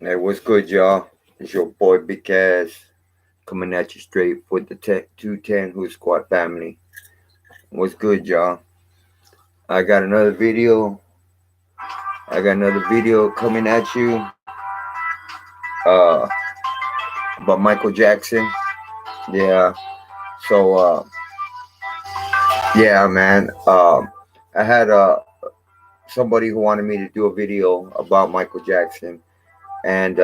Hey, what's good, y'all? It's your boy Big Ass coming at you straight with the 210 Who Squad family. What's good, y'all? I got another video. I got another video coming at you uh, about Michael Jackson. Yeah. So, yeah, man. I had somebody who wanted me to do a video about Michael Jackson, and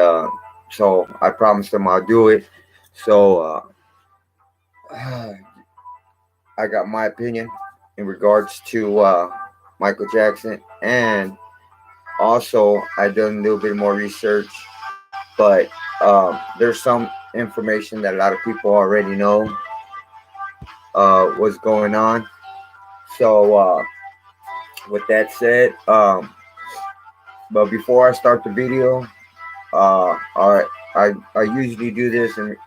so I promised them I'll do it. So, I got my opinion in regards to Michael Jackson, and also I done a little bit more research, but there's some information that a lot of people already know what's going on. So with that said, but before I start the video, I usually do this in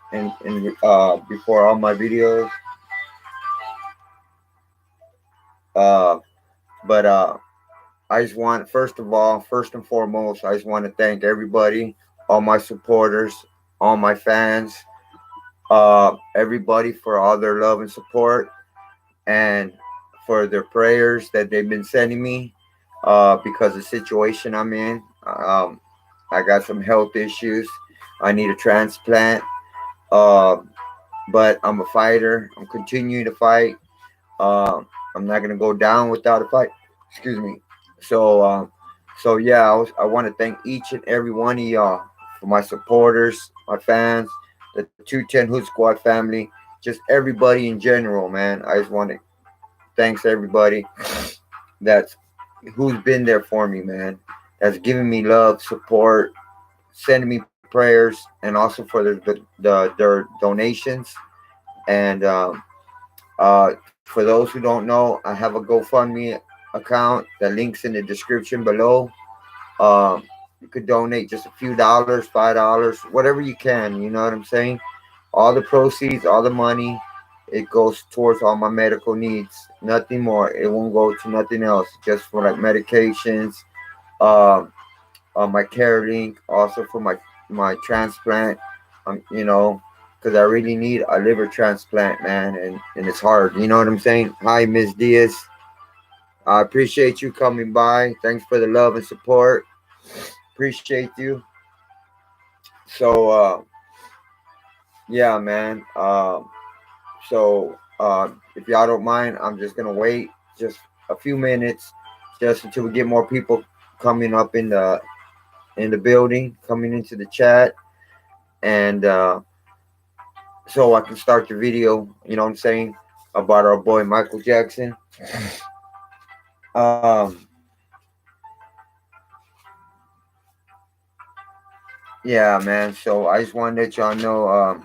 before all my videos, uh, but I just want, first of all, first and foremost, I just want to thank everybody, all my supporters, all my fans, everybody for all their love and support, and for their prayers that they've been sending me, because of the situation I'm in. I got some health issues. I need a transplant, uh, but I'm a fighter. I'm continuing to fight. Uh, I'm not gonna go down without a fight. Excuse me. So, yeah, I want to thank each and every one of y'all for my supporters, my fans, the 210 Hood Squad family, just everybody in general, man. I just want to thanks everybody that's who's been there for me, man. That's giving me love, support, sending me prayers, and also for their donations. And for those who don't know, I have a GoFundMe account. The link's in the description below. Um, you could donate just a few dollars, $5, whatever you can. You know what I'm saying? All the proceeds, all the money, it goes towards all my medical needs. Nothing more. It won't go to nothing else. Just for like medications, um, my care link, also for my transplant. You know, because I really need a liver transplant, man, and it's hard. You know what I'm saying? Hi, Miss Diaz. I appreciate you coming by. Thanks for the love and support. Appreciate you. So, yeah, man. If y'all don't mind, I'm just gonna wait just a few minutes, just until we get more people coming up in the building, coming into the chat, and so I can start the video. You know what I'm saying, about our boy Michael Jackson. Um, yeah, man. So I just want to let y'all know,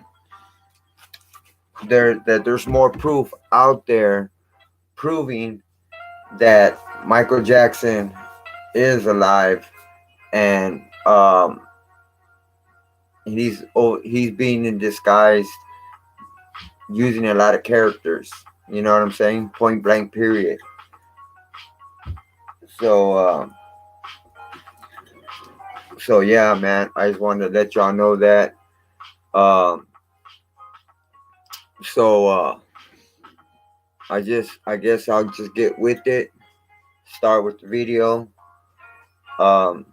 there's more proof out there proving that Michael Jackson is alive, and he's being in disguise, using a lot of characters. You know what I'm saying? Point blank. Period. So yeah, man. I just wanted to let y'all know that. Um, so I guess I'll just get with it. Start with the video. Um,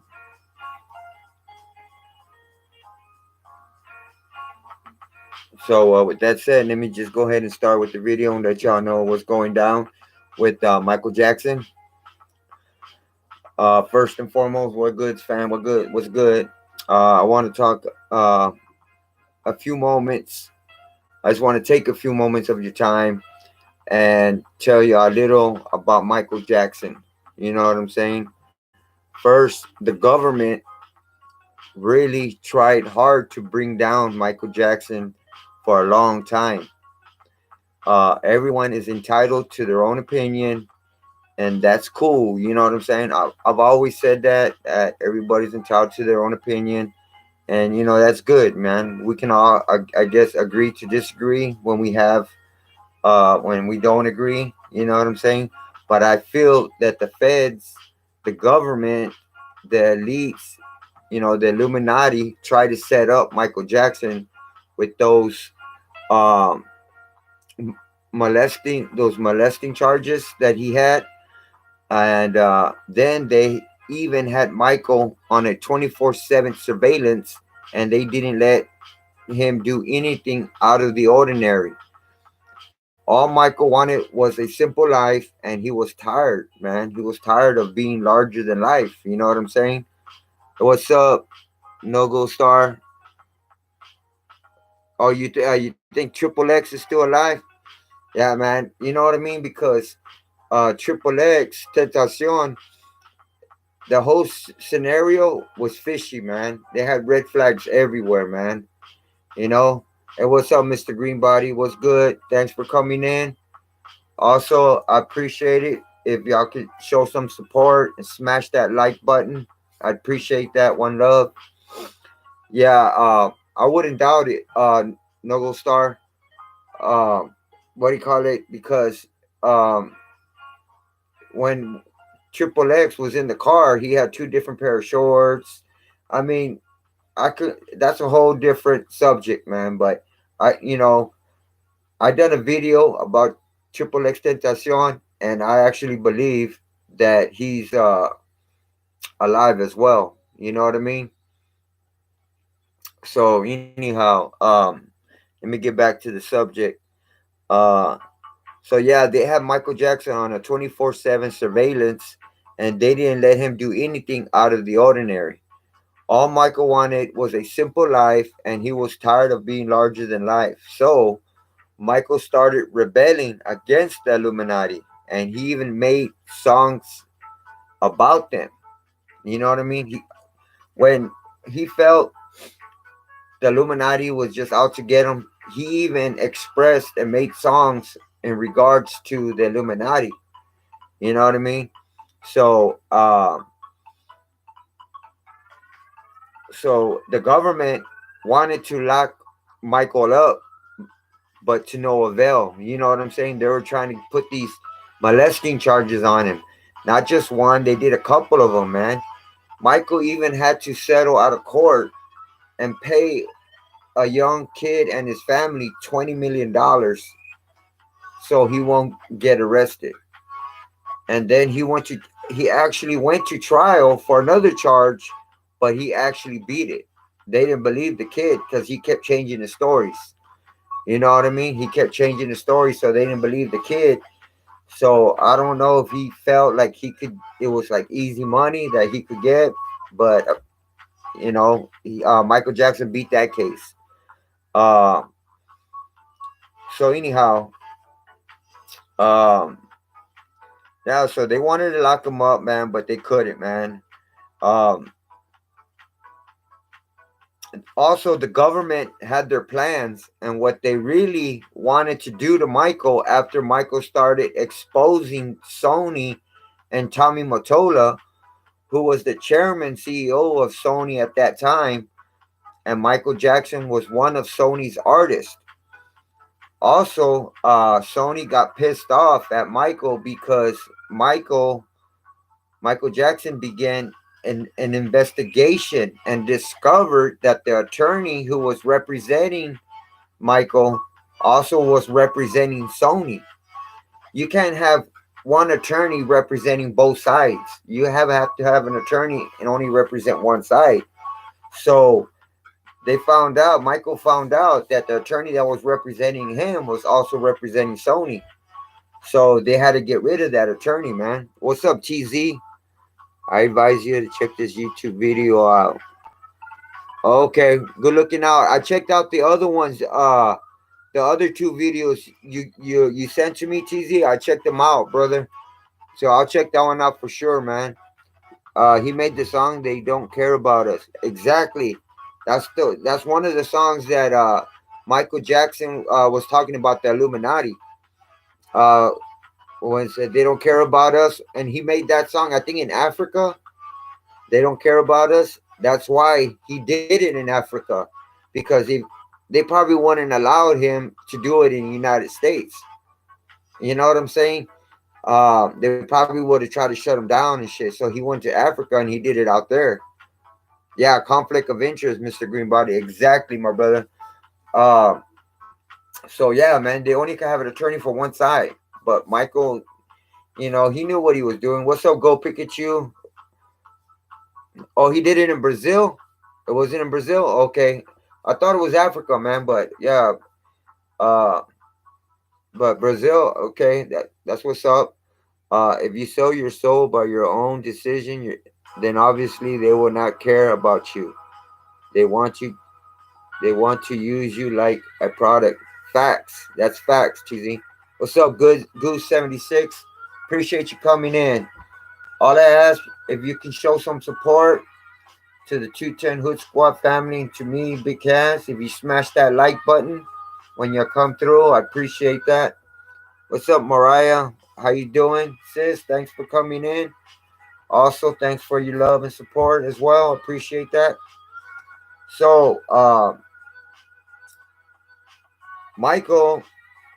so with that said, let me just go ahead and start with the video and let y'all know what's going down with Michael Jackson. First and foremost, what goods, fam? What good? What's good? I want to talk a few moments. I just want to take a few moments of your time and tell you a little about Michael Jackson. You know what I'm saying? First, the government really tried hard to bring down Michael Jackson for a long time. Everyone is entitled to their own opinion, and that's cool. You know what I'm saying? I've always said that everybody's entitled to their own opinion, and that's good, man. We can all, I guess, agree to disagree when we don't agree. You know what I'm saying? But I feel that the feds, the government, the elites, the Illuminati tried to set up Michael Jackson with um molesting charges that he had, and then they even had Michael on a 24/7 surveillance, and they didn't let him do anything out of the ordinary. All Michael wanted was a simple life, and he was tired, man. He was tired of being larger than life. You know what I'm saying? What's up, No Go Star? Oh, you think Triple X is still alive? Yeah, man. You know what I mean? Because Triple X Tentacion, the whole scenario was fishy, man. They had red flags everywhere, man. You know. And what's up, Mr. Greenbody? What's good? Thanks for coming in. Also, I appreciate it if y'all could show some support and smash that like button. I'd appreciate that. One love. Yeah, I wouldn't doubt it. Nogle Star. Um, what do you call it? Because um, when Triple X was in the car, he had two different pair of shorts. I mean, I could. That's a whole different subject, man. But I done a video about Triple X Tentacion, and I actually believe that he's alive as well. You know what I mean? So anyhow, let me get back to the subject. Uh, so yeah, they have Michael Jackson on a 24/7 surveillance, and they didn't let him do anything out of the ordinary. All Michael wanted was a simple life, and he was tired of being larger than life. So Michael started rebelling against the Illuminati, and he even made songs about them. You know what I mean? When he felt the Illuminati was just out to get him, he even expressed and made songs in regards to the Illuminati. You know what I mean? So, so the government wanted to lock Michael up, but to no avail. You know what I'm saying? They were trying to put these molesting charges on him. Not just one, they did a couple of them, man. Michael even had to settle out of court and pay a young kid and his family $20 million so he won't get arrested. And then he actually went to trial for another charge, but he actually beat it. They didn't believe the kid because he kept changing the stories. You know what I mean? He kept changing the story, so they didn't believe the kid. So I don't know if he felt like he could. It was like easy money that he could get, but Michael Jackson beat that case. Uh, so anyhow, um, yeah. So they wanted to lock him up, man, but they couldn't, man. Um, Also, the government had their plans and what they really wanted to do to Michael after Michael started exposing Sony and Tommy Mottola, who was the chairman CEO of Sony at that time, and Michael Jackson was one of Sony's artists. Also, Sony got pissed off at Michael because Michael Jackson began an investigation and discovered that the attorney who was representing Michael also was representing Sony. You can't have one attorney representing both sides. You have to have an attorney and only represent one side. So Michael found out that the attorney that was representing him was also representing Sony. So they had to get rid of that attorney, man. What's up, TZ? I advise you to check this YouTube video out. Okay, good looking out. I checked out the other ones. The other two videos you sent to me, TZ. I checked them out, brother. So I'll check that one out for sure, man. He made the song "They Don't Care About Us." Exactly. That's one of the songs that Michael Jackson was talking about the Illuminati. Uh, when it said they don't care about us, and he made that song. I think in Africa, they don't care about us. That's why he did it in Africa, because they probably wouldn't allow him to do it in the United States. You know what I'm saying? They probably would have tried to shut him down and shit. So he went to Africa and he did it out there. Yeah, conflict of interest, Mr. Greenbody. Exactly, my brother. Uh, so yeah, man, they only can have an attorney for one side. But Michael, he knew what he was doing. What's up, Go Pikachu? Oh, he did it in Brazil. It wasn't in Brazil. Okay, I thought it was Africa, man. But yeah, uh, but Brazil. Okay, that's what's up. If you sell your soul by your own decision, then obviously they will not care about you. They want you. They want to use you like a product. Facts. That's facts, TZ. What's up, good Goose 76? Appreciate you coming in. All I ask, if you can show some support to the 210 Hood Squad family and to me, Big Cass, if you smash that like button when you come through, I appreciate that. What's up, Mariah? How you doing, sis? Thanks for coming in. Also, thanks for your love and support as well. Appreciate that. So, Michael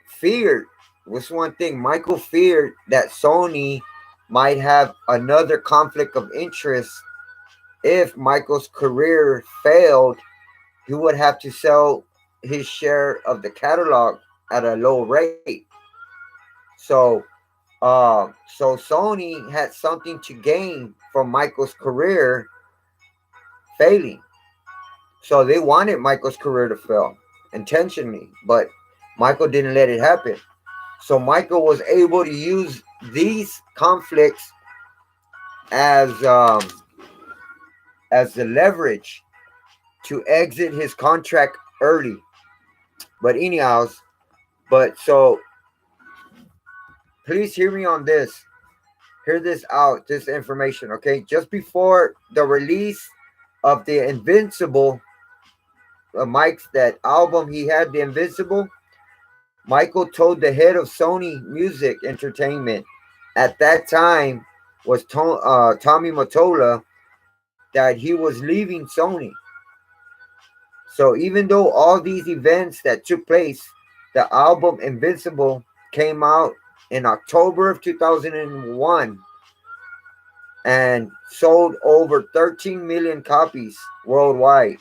feared, what's one thing? Michael feared that Sony might have another conflict of interest. If Michael's career failed, he would have to sell his share of the catalog at a low rate. So, so Sony had something to gain from Michael's career failing. So they wanted Michael's career to fail intentionally, but Michael didn't let it happen. So Michael was able to use these conflicts as as the leverage to exit his contract early. But anyhow, but so please hear me on this. Hear this out, this information, okay? Just before the release of the Invincible, Mike's that album he had, the Invincible, Michael told the head of Sony Music Entertainment at that time was Tommy Mottola that he was leaving Sony. So even though all these events that took place, the album Invincible came out in October of 2001 and sold over 13 million copies worldwide.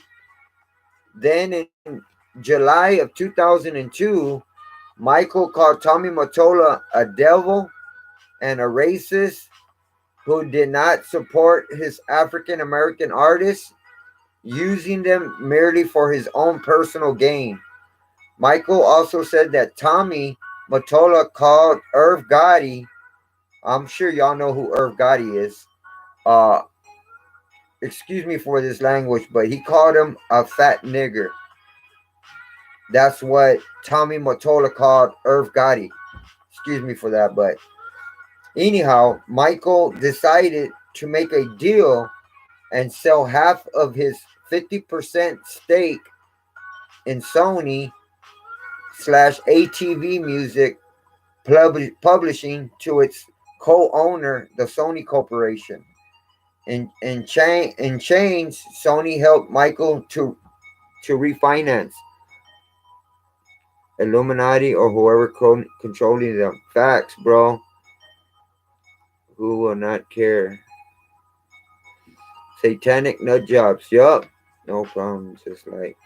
Then in July of 2002, Michael called Tommy Mottola a devil and a racist who did not support his African American artists, using them merely for his own personal gain. Michael also said that Tommy Mottola called Irv Gotti, I'm sure y'all know who Irv Gotti is. Uh, excuse me for this language, but he called him a fat nigger. That's what Tommy Mottola called Irv Gotti. Excuse me for that, but anyhow, Michael decided to make a deal and sell half of his 50% stake in Sony slash ATV Music Publishing to its co-owner, the Sony Corporation. In change, Sony helped Michael to refinance Illuminati or whoever controlling them. Facts, bro. Who will not care? Satanic nut jobs. Yup. No problem. Just like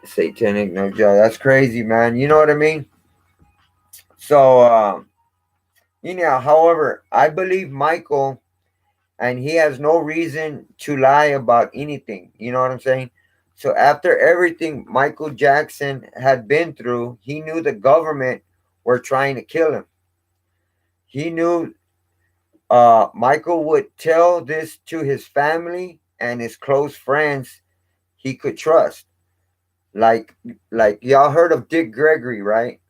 satanic nut job. That's crazy, man. You know what I mean? So, however, I believe Michael, and he has no reason to lie about anything. You know what I'm saying? So after everything Michael Jackson had been through, he knew the government were trying to kill him. He knew Michael would tell this to his family and his close friends he could trust. Like like y'all heard of Dick Gregory, right?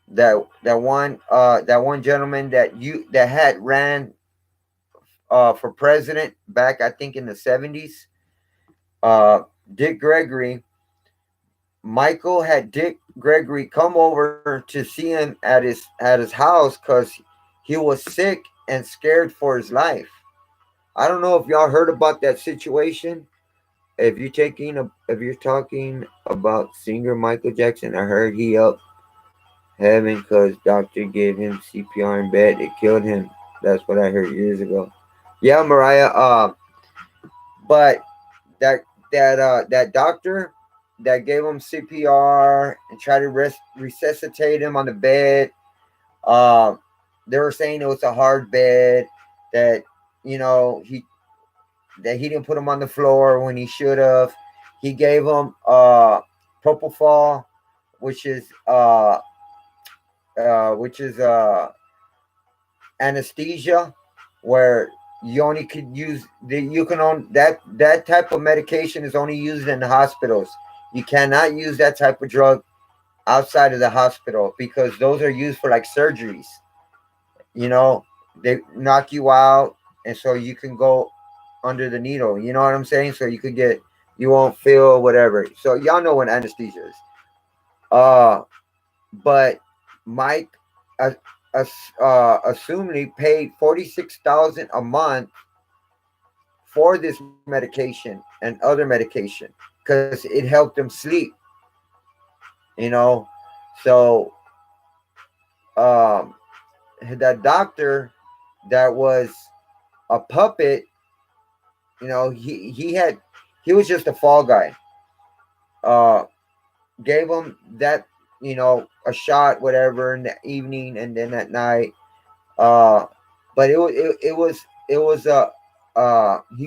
That one gentleman that had ran for president back I think in the 70s. Uh Dick Gregory, Michael had Dick Gregory come over to see him at his house cuz he was sick and scared for his life. I don't know if y'all heard about that situation. If you're talking about singer Michael Jackson, I heard he up heaven because doctor gave him CPR in bed. It killed him. That's what I heard years ago. Yeah, Mariah. But that that doctor that gave him CPR and tried to resuscitate him on the bed, uh, they were saying it was a hard bed, that you know he didn't put him on the floor when he should have. He gave him propofol, which is which is anesthesia, where you only could use you can own that type of medication is only used in the hospitals. You cannot use that type of drug outside of the hospital, because those are used for like surgeries. You know, they knock you out, and so you can go under the needle. You know what I'm saying? So you could get, you won't feel whatever. So y'all know what anesthesia is. Uh, but Mike, uh, assumedly paid 46,000 a month for this medication and other medication, because it helped him sleep. You know, so um, that doctor that was a puppet, you know, he was just a fall guy. Uh, Gave him that, you know, a shot, whatever, in the evening, and then at night. Uh, but he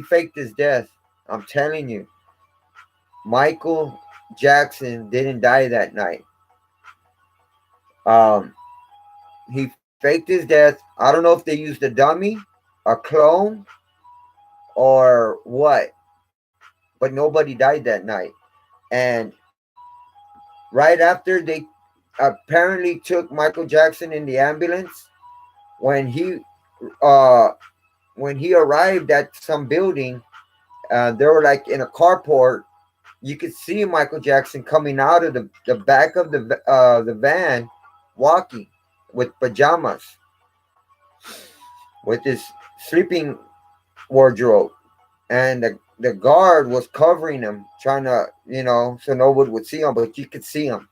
faked his death. I'm telling you, Michael Jackson didn't die that night. Um, he faked his death. I don't know if they used a dummy, a clone, or what, but nobody died that night. And right after, they apparently took Michael Jackson in the ambulance. When he uh when he arrived at some building, they were like in a carport. You could see Michael Jackson coming out of the back of the van, walking with pajamas, with his sleeping wardrobe, and the guard was covering him, trying to, you know, so nobody would see him, but you could see him.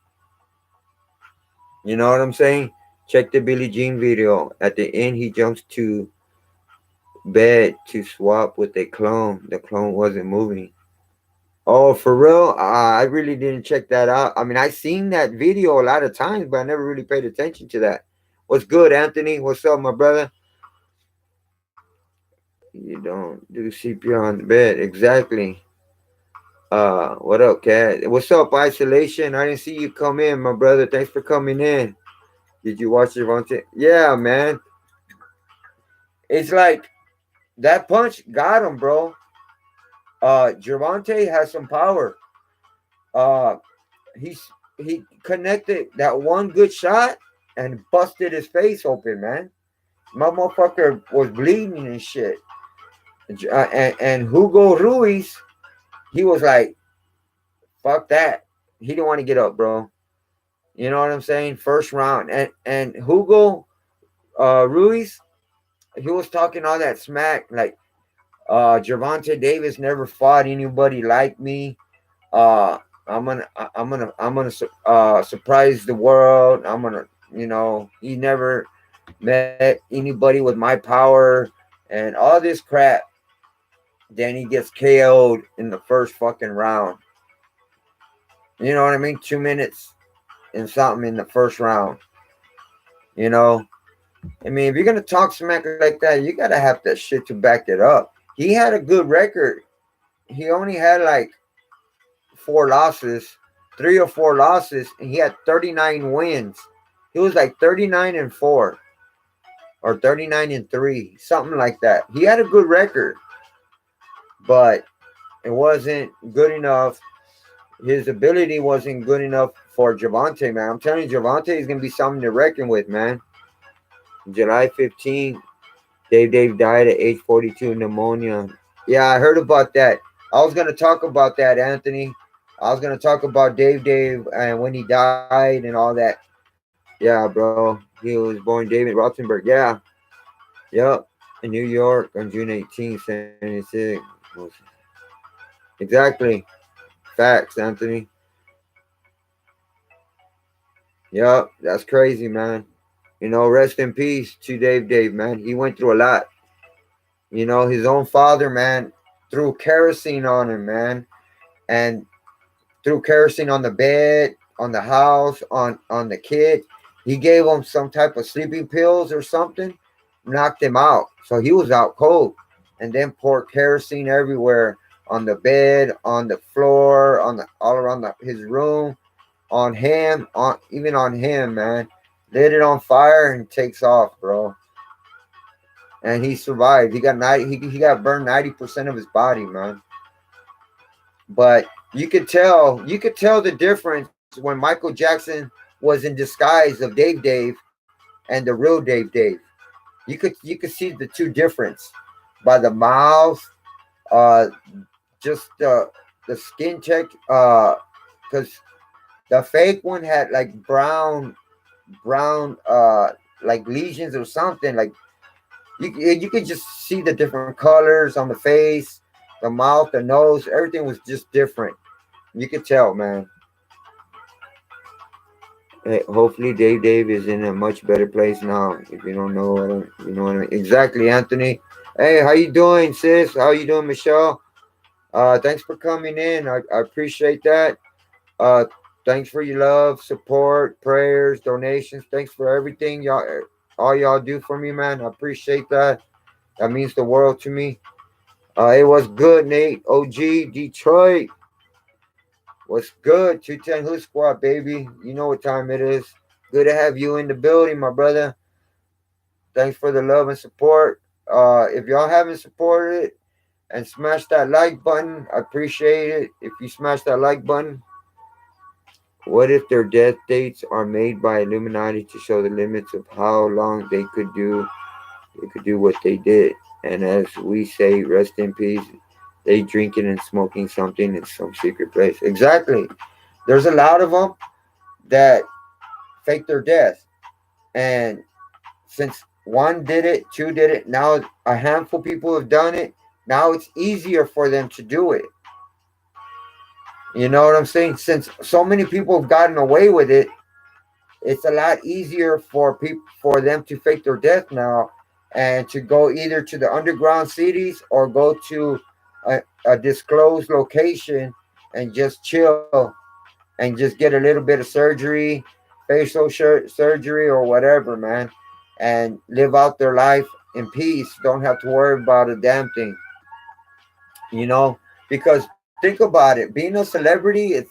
You know what I'm saying? Check the Billie Jean video. At the end, he jumps to bed to swap with a clone. The clone wasn't moving. Oh, for real? I really didn't check that out. I mean, I seen that video a lot of times, but I never really paid attention to that. What's good, Anthony? What's up, my brother? You don't do CPR on the bed. Exactly. What up, Cat? What's up, Isolation? I didn't see you come in, my brother. Thanks for coming in. Did you watch it? Yeah, man. It's like that punch got him, bro. Gervonta has some power. Uh, he connected that one good shot and busted his face open, man. My motherfucker was bleeding and shit. And Hugo Ruiz, he was like, fuck that. He didn't want to get up, bro. You know what I'm saying? First round. And Hugo Ruiz, he was talking all that smack, like Gervonta Davis never fought anybody like me. Uh, I'm gonna surprise the world. I'm gonna, you know, he never met anybody with my power and all this crap. Then he gets KO'd in the first fucking round. You know what I mean? 2 minutes and something in the first round. You know, I mean, if you're gonna talk smack like that, you gotta have that shit to back it up. He had a good record. He only had like 4 losses, 3 or 4 losses, and he had 39 wins. He was like 39-4 or 39-3, something like that. He had a good record, but it wasn't good enough. His ability wasn't good enough for Gervonta, man. I'm telling you, Gervonta is gonna be something to reckon with, man. July 15th, Dave died at age 42 pneumonia. Yeah, I heard about that. I was gonna talk about that, Anthony. I was gonna talk about Dave and when he died and all that. Yeah, bro. He was born David Rothenberg. Yeah. Yep. In New York on June 18th, 76. Exactly. Facts, Anthony. Yep. That's crazy, man. You know, rest in peace to Dave, man. He went through a lot. You know, his own father, man. threw kerosene on him, man, and threw kerosene on the bed, on the house, on the kid. He gave him some type of sleeping pills or something, knocked him out. So he was out cold, and then poured kerosene everywhere, on the bed, on the floor, on the all around his room, on him, on even on him, man. Lit it on fire and takes off, bro. And he survived. He got burned 90% of his body, man. But you could tell the difference when Michael Jackson was in disguise of Dave and the real Dave. You could see the two difference by the mouth, uh, just the skin check, because the fake one had like brown like lesions or something. Like you could just see the different colors on the face, the mouth, the nose. Everything was just different. You could tell, man. Hey, hopefully Dave is in a much better place now. If you don't know, you know what I mean. Exactly, Anthony. Hey, how you doing, sis? How you doing, Michelle? Thanks for coming in. I appreciate that. Uh, thanks for your love, support, prayers, donations. Thanks for everything all y'all do for me, man. I appreciate that. That means the world to me. It was good, Nate. OG Detroit. What's good? 210 Hood Squad, baby. You know what time it is. Good to have you in the building, my brother. Thanks for the love and support. If y'all haven't supported and smash that like button, I appreciate it. If you smash that like button, what if their death dates are made by Illuminati to show the limits of how long they could do what they did? And as we say, rest in peace. They drinking and smoking something in some secret place. Exactly. There's a lot of them that fake their death, and since one did it, two did it, now a handful of people have done it. Now it's easier for them to do it. You know what I'm saying? Since so many people have gotten away with it, it's a lot easier for them to fake their death now, and to go either to the underground cities or go to a disclosed location and just chill and just get a little bit of surgery, facial surgery or whatever, man, and live out their life in peace. Don't have to worry about a damn thing, you know. Because think about it, being a celebrity, it's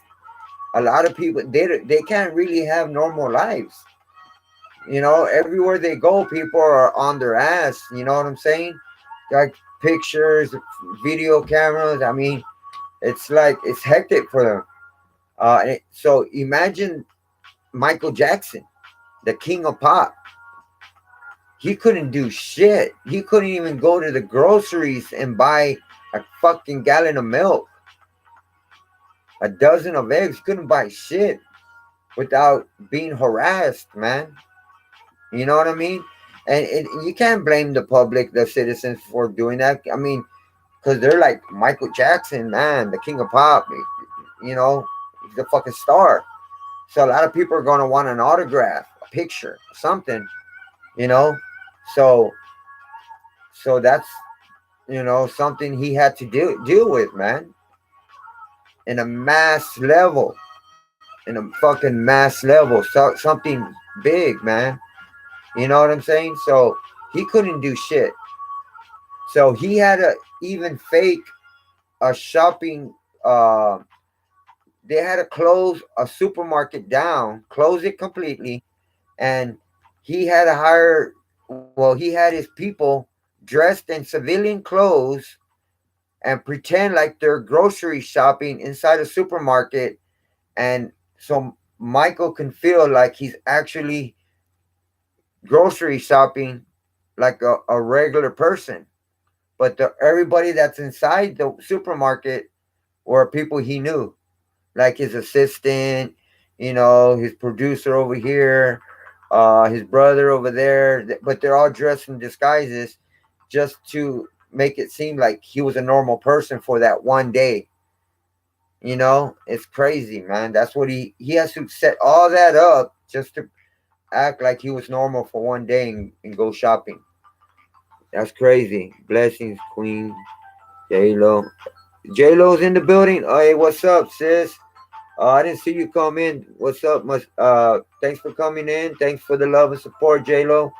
a lot of people, they can't really have normal lives. You know, everywhere they go, people are on their ass. You know what I'm saying? Like pictures, video cameras. I mean, it's like it's hectic for them. So imagine Michael Jackson, the king of pop. He couldn't do shit. He couldn't even go to the groceries and buy a fucking gallon of milk, a dozen of eggs. Couldn't buy shit without being harassed, man. You know what I mean? And you can't blame the public, the citizens, for doing that. I mean, because they're like Michael Jackson, man, the king of pop. You know, he's a fucking star. So a lot of people are going to want an autograph, a picture, something. You know, so that's something he had to deal with, man, in a mass level, in a fucking mass level. So something big, man. You know what I'm saying? So he couldn't do shit. So he had to even fake a shopping. They had to close a supermarket down, close it completely, and he had to hire. Well, he had his people dressed in civilian clothes and pretend like they're grocery shopping inside a supermarket, and so Michael can feel like he's actually grocery shopping like a regular person. But everybody that's inside the supermarket were people he knew, like his assistant, his producer over here, his brother over there. But they're all dressed in disguises just to make it seem like he was a normal person for that one day. It's crazy, man. That's what he has to set all that up just to act like he was normal for one day and go shopping. That's crazy. Blessings, Queen. J Lo. J Lo's in the building. Hey, what's up, sis? I didn't see you come in. What's up? Thanks for coming in. Thanks for the love and support, J Lo.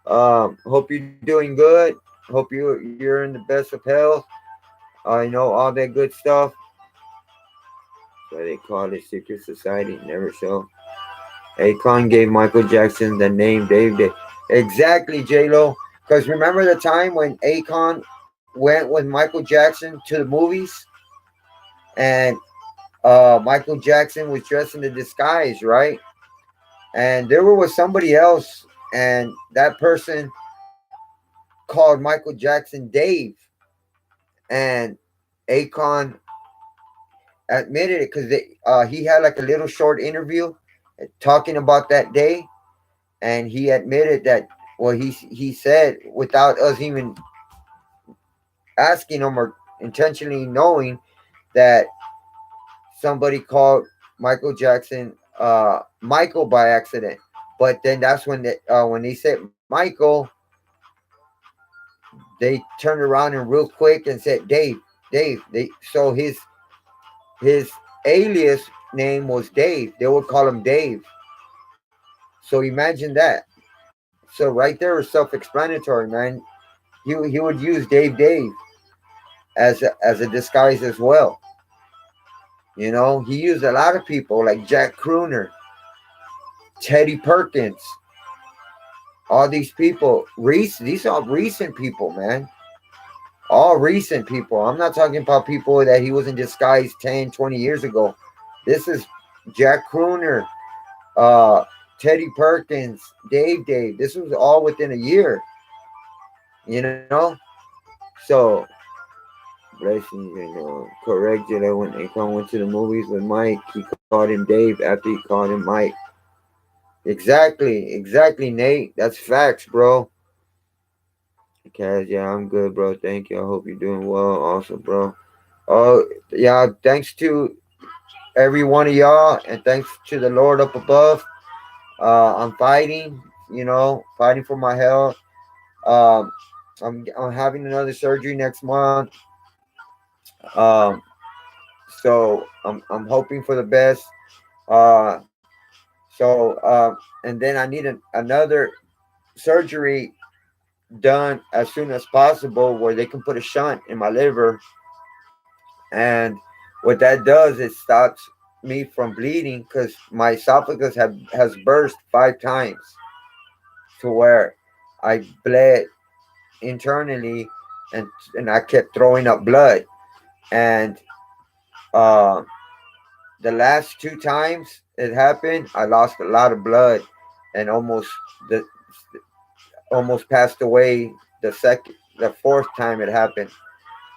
Hope you're doing good. Hope you're in the best of health. All that good stuff. What they call it, secret society. Never show. Akon gave Michael Jackson the name Dave. Exactly, J Lo. Because remember the time when Akon went with Michael Jackson to the movies, and Michael Jackson was dressed in the disguise, right? And there was somebody else, and that person called Michael Jackson Dave, and Akon admitted it because he had like a little short interview talking about that day, and he admitted that. Well, he said without us even asking him or intentionally knowing that somebody called Michael Jackson Michael by accident. But then that's when they said Michael, they turned around and real quick and said Dave. So his alias name was Dave. They would call him Dave. So imagine that. So right there was self-explanatory, man. He would use Dave as a disguise as well. He used a lot of people like Jack Crooner, Teddy Perkins, all these people. These are recent people, man. All recent people. I'm not talking about people that he was in disguise 10, 20 years ago. This is Jack Crooner, uh, Teddy Perkins, Dave. This was all within a year, you know? So, blessings, correct, when Akon went to the movies with Mike, he called him Dave after he called him Mike. Exactly, Nate. That's facts, bro. Kaz, yeah, I'm good, bro. Thank you. I hope you're doing well, also, bro. Oh, yeah. Thanks to every one of y'all, and thanks to the Lord up above. I'm fighting, fighting for my health. Um, I'm having another surgery next month. Um, so I'm hoping for the best. Uh, and then I need another surgery done as soon as possible where they can put a shunt in my liver. And what that does is stops me from bleeding because my esophagus has burst 5 times to where I bled internally, and I kept throwing up blood. And uh, the last 2 times it happened, I lost a lot of blood and the almost passed away. The fourth time it happened,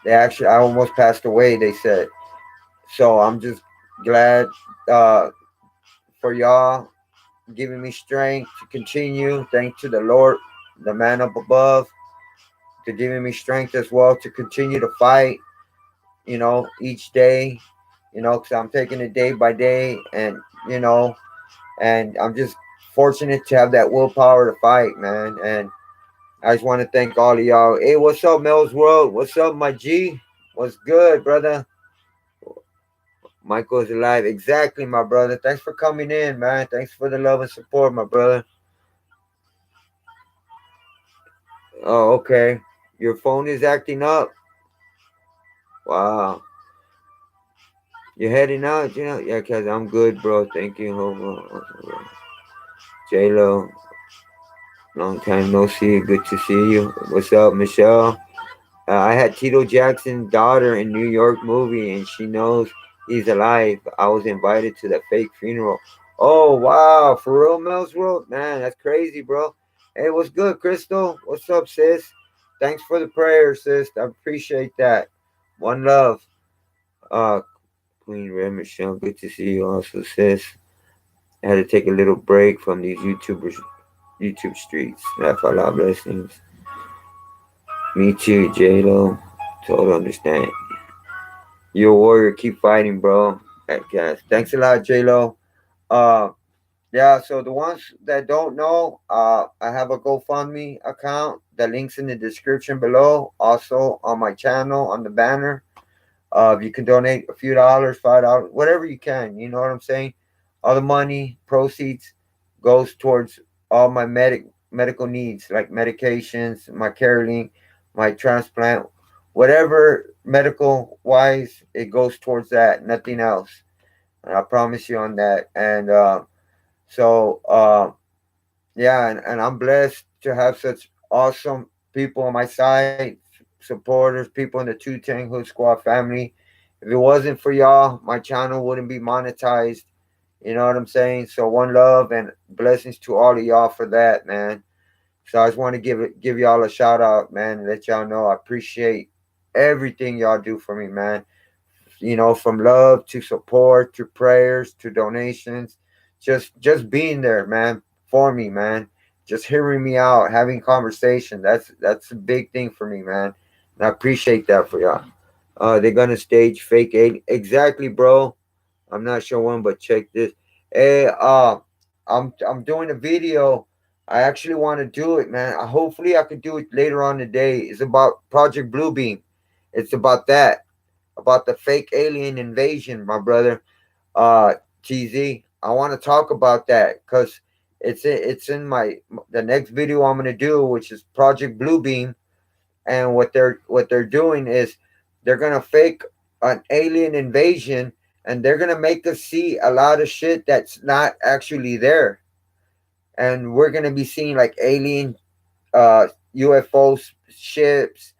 I almost passed away. They said. So I'm just glad uh, for y'all giving me strength to continue. Thanks to the Lord, the man up above, to giving me strength as well to continue to fight. Each day. Because I'm taking it day by day, and and I'm just fortunate to have that willpower to fight, man. And I just want to thank all of y'all. Hey, what's up, Mel's World? What's up, my G? What's good, brother? Michael's alive. Exactly, my brother. Thanks for coming in, man. Thanks for the love and support, my brother. Oh, okay. Your phone is acting up. Wow. You're heading out, Yeah, cause I'm good, bro. Thank you. J Lo, long time no see. Good to see you. What's up, Michelle? I had Tito Jackson's daughter in New York movie, and she knows he's alive. I was invited to the fake funeral. Oh wow, for real, Mel's World, man, that's crazy, bro. Hey, what's good, Crystal? What's up, sis? Thanks for the prayer, sis. I appreciate that. One love. Uh, Queen Red Michelle, good to see you also, sis. I had to take a little break from these YouTube streets. That's a lot of blessings. Me too, J Lo. Totally understand. You're a warrior. Keep fighting, bro. Guys, thanks a lot, J Lo. Uh, Yeah, so the ones that don't know, I have a GoFundMe account. The link's in the description below. Also on my channel on the banner. You can donate a few dollars, $5, whatever you can. You know what I'm saying? All the money proceeds goes towards all my medical needs, like medications, my care link, my transplant, whatever medical wise, it goes towards that. Nothing else. And I promise you on that. And so yeah, and I'm blessed to have such awesome people on my side, supporters, people in the 210 Hood Squad family. If it wasn't for y'all, my channel wouldn't be monetized. You know what I'm saying? So one love and blessings to all of y'all for that, man. So I just want to give y'all a shout out, man, and let y'all know I appreciate everything y'all do for me, man. From love to support to prayers to donations, just being there, man, for me, man. Just hearing me out, having conversation. That's a big thing for me, man. And I appreciate that for y'all. They're gonna stage fake aid. Exactly, bro. I'm not sure when, but check this. Hey, I'm doing a video. I actually want to do it, man. Hopefully I could do it later on today. It's about Project Bluebeam. It's about the fake alien invasion, my brother. TZ. I want to talk about that because it's in my the next video I'm gonna do, which is Project Bluebeam. And what they're doing is they're gonna fake an alien invasion, and they're gonna make us see a lot of shit that's not actually there, and we're gonna be seeing like alien UFO ships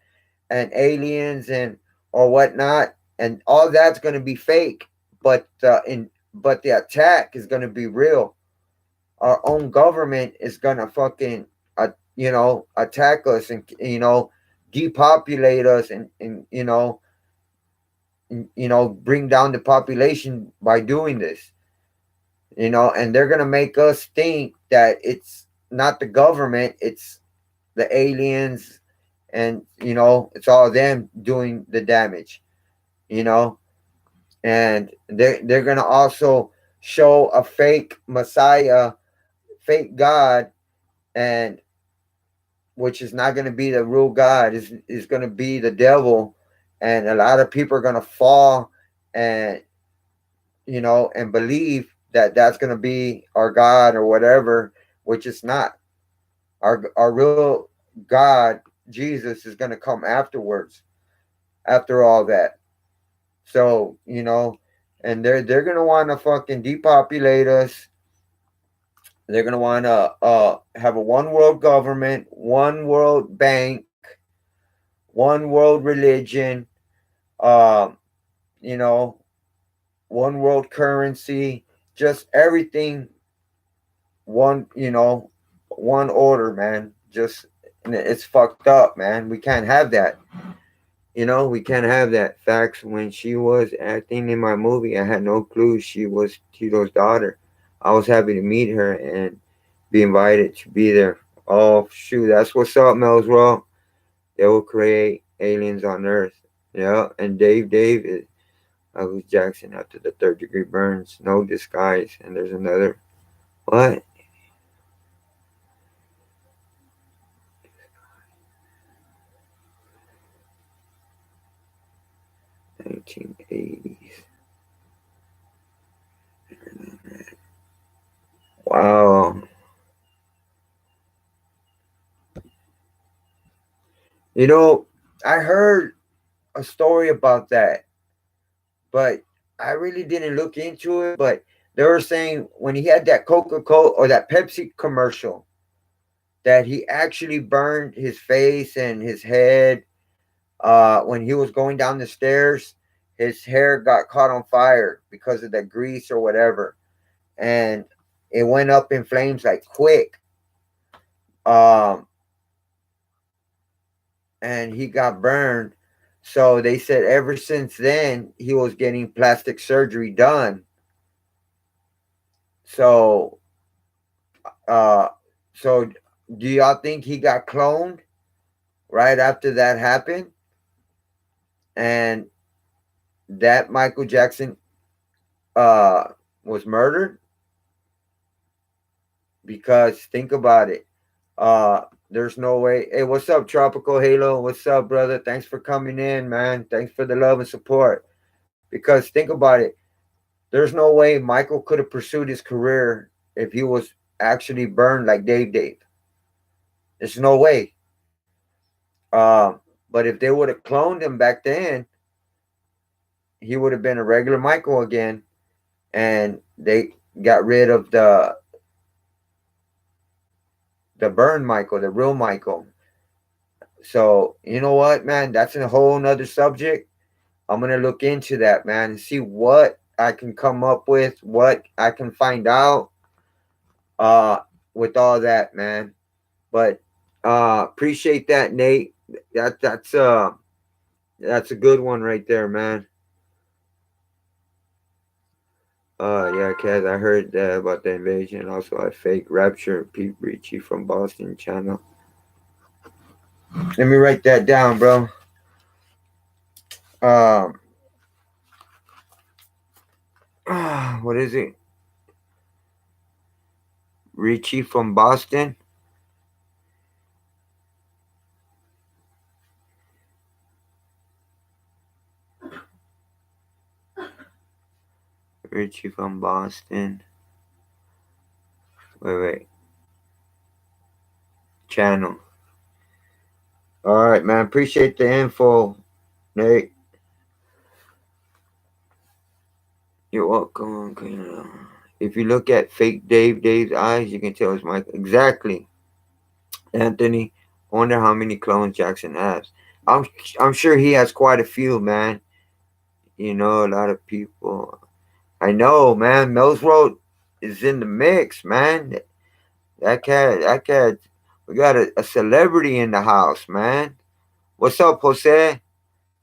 and aliens and or whatnot, and all that's gonna be fake. But the attack is gonna be real. Our own government is gonna fucking attack us and depopulate us and bring down the population by doing this. And they're gonna make us think that it's not the government, it's the aliens, and it's all them doing the damage. You know, and they're gonna also show a fake Messiah, fake God, and which is not going to be the real God, is going to be the devil, and a lot of people are going to fall and and believe that that's going to be our God or whatever, which is not. Our real God, Jesus, is going to come afterwards, after all that. So and they're going to want to fucking depopulate us. They're going to want to have a one world government, one world bank, one world religion, um, you know, one world currency, just everything one, one order, man. Just it's fucked up, man. We can't have that. We can't have that. Facts. When she was acting in my movie, I had no clue she was Tito's daughter. I was happy to meet her and be invited to be there. Oh shoot, that's what's up, Melswell. They will create aliens on Earth. Yeah, and Dave is Michael Jackson after the third degree burns. No disguise. And there's another. What? 1980s. Wow. You know, I heard a story about that, but I really didn't look into it. But they were saying when he had that Coca Cola or that Pepsi commercial, that he actually burned his face and his head. When he was going down the stairs, his hair got caught on fire because of the grease or whatever, and it went up in flames like quick. Um, and he got burned. So they said ever since then he was getting plastic surgery done. So, uh, so do y'all think he got cloned right after that happened, and that Michael Jackson uh was murdered? because think about it. There's no way. Hey, what's up, Tropical Halo? What's up, brother? Thanks for coming in, man. Thanks for the love and support. Because think about it. There's no way Michael could have pursued his career if he was actually burned like Dave. There's no way. But if they would have cloned him back then, he would have been a regular Michael again, and they got rid of the burn Michael, the real Michael. So you know what, man? That's a whole nother subject. I'm gonna look into that, man, and see what I can come up with, what I can find out, uh, with all that, man. But appreciate that, Nate. That that's a good one right there, man. Yeah, Kaz, I heard about the invasion. Also, I fake rapture. Pete Ricci from Boston channel. Let me write that down, bro. Um, what is it? Ricci from Boston. Richie from Boston. Wait. Channel. All right, man. Appreciate the info, Nate. You're welcome. Okay. If you look at fake Dave's eyes, you can tell it's Mike. Exactly, Anthony. I wonder how many clones Jackson has. I'm I'm sure he has quite a few, man. You know, a lot of people. I know, man. Mills Road is in the mix, man. That cat. We got a celebrity in the house, man. What's up, Jose?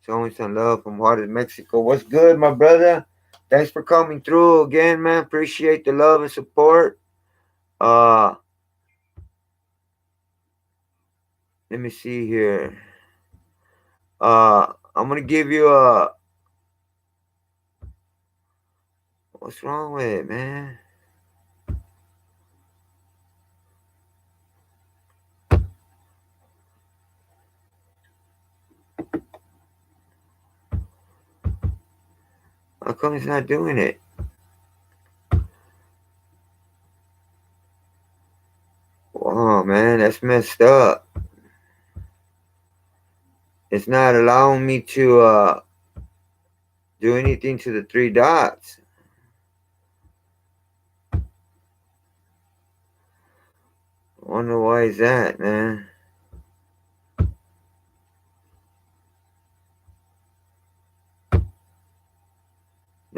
Showing some love from Juarez, Mexico. What's good, my brother? Thanks for coming through again, man. Appreciate the love and support. Uh, let me see here. I'm gonna give you a. What's wrong with it, man? How come it's not doing it? Oh man, that's messed up. It's not allowing me to do anything to the three dots. I wonder why is that, man.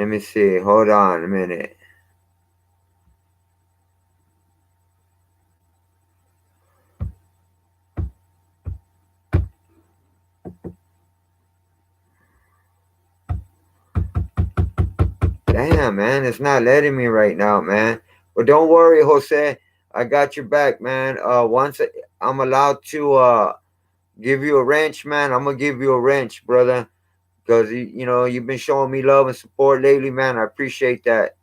Let me see. Hold on a minute. Damn, man, it's not letting me right now, man. But don't worry, Jose. I got your back, man. Once I'm allowed to give you a wrench, man, I'm gonna give you a wrench, brother. Because you know you've been showing me love and support lately, man. I appreciate that.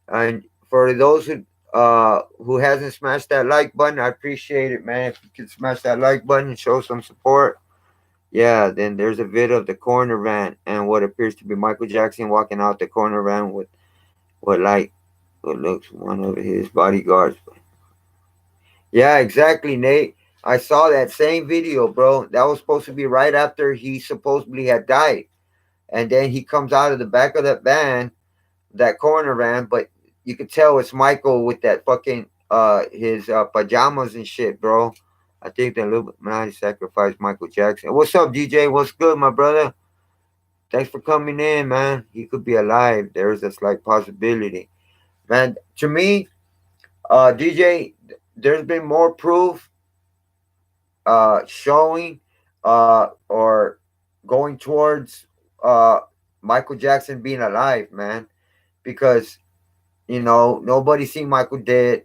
And for those who hasn't smashed that like button, I appreciate it, man. If you can smash that like button and show some support. Yeah, then there's a video of the corner van and what appears to be Michael Jackson walking out the corner van with what like what looks one of his bodyguards. Yeah, exactly, Nate. I saw that same video, bro. That was supposed to be right after he supposedly had died. And then he comes out of the back of that van, that corner van, but you could tell it's Michael with that fucking his pajamas and shit, bro. I think the Illuminati sacrificed Michael Jackson. What's up, DJ? What's good, my brother? Thanks for coming in, man. He could be alive. There's a slight possibility. Man, to me, DJ, there's been more proof showing or going towards uh, Michael Jackson being alive, man. Because, you know, nobody seen Michael dead.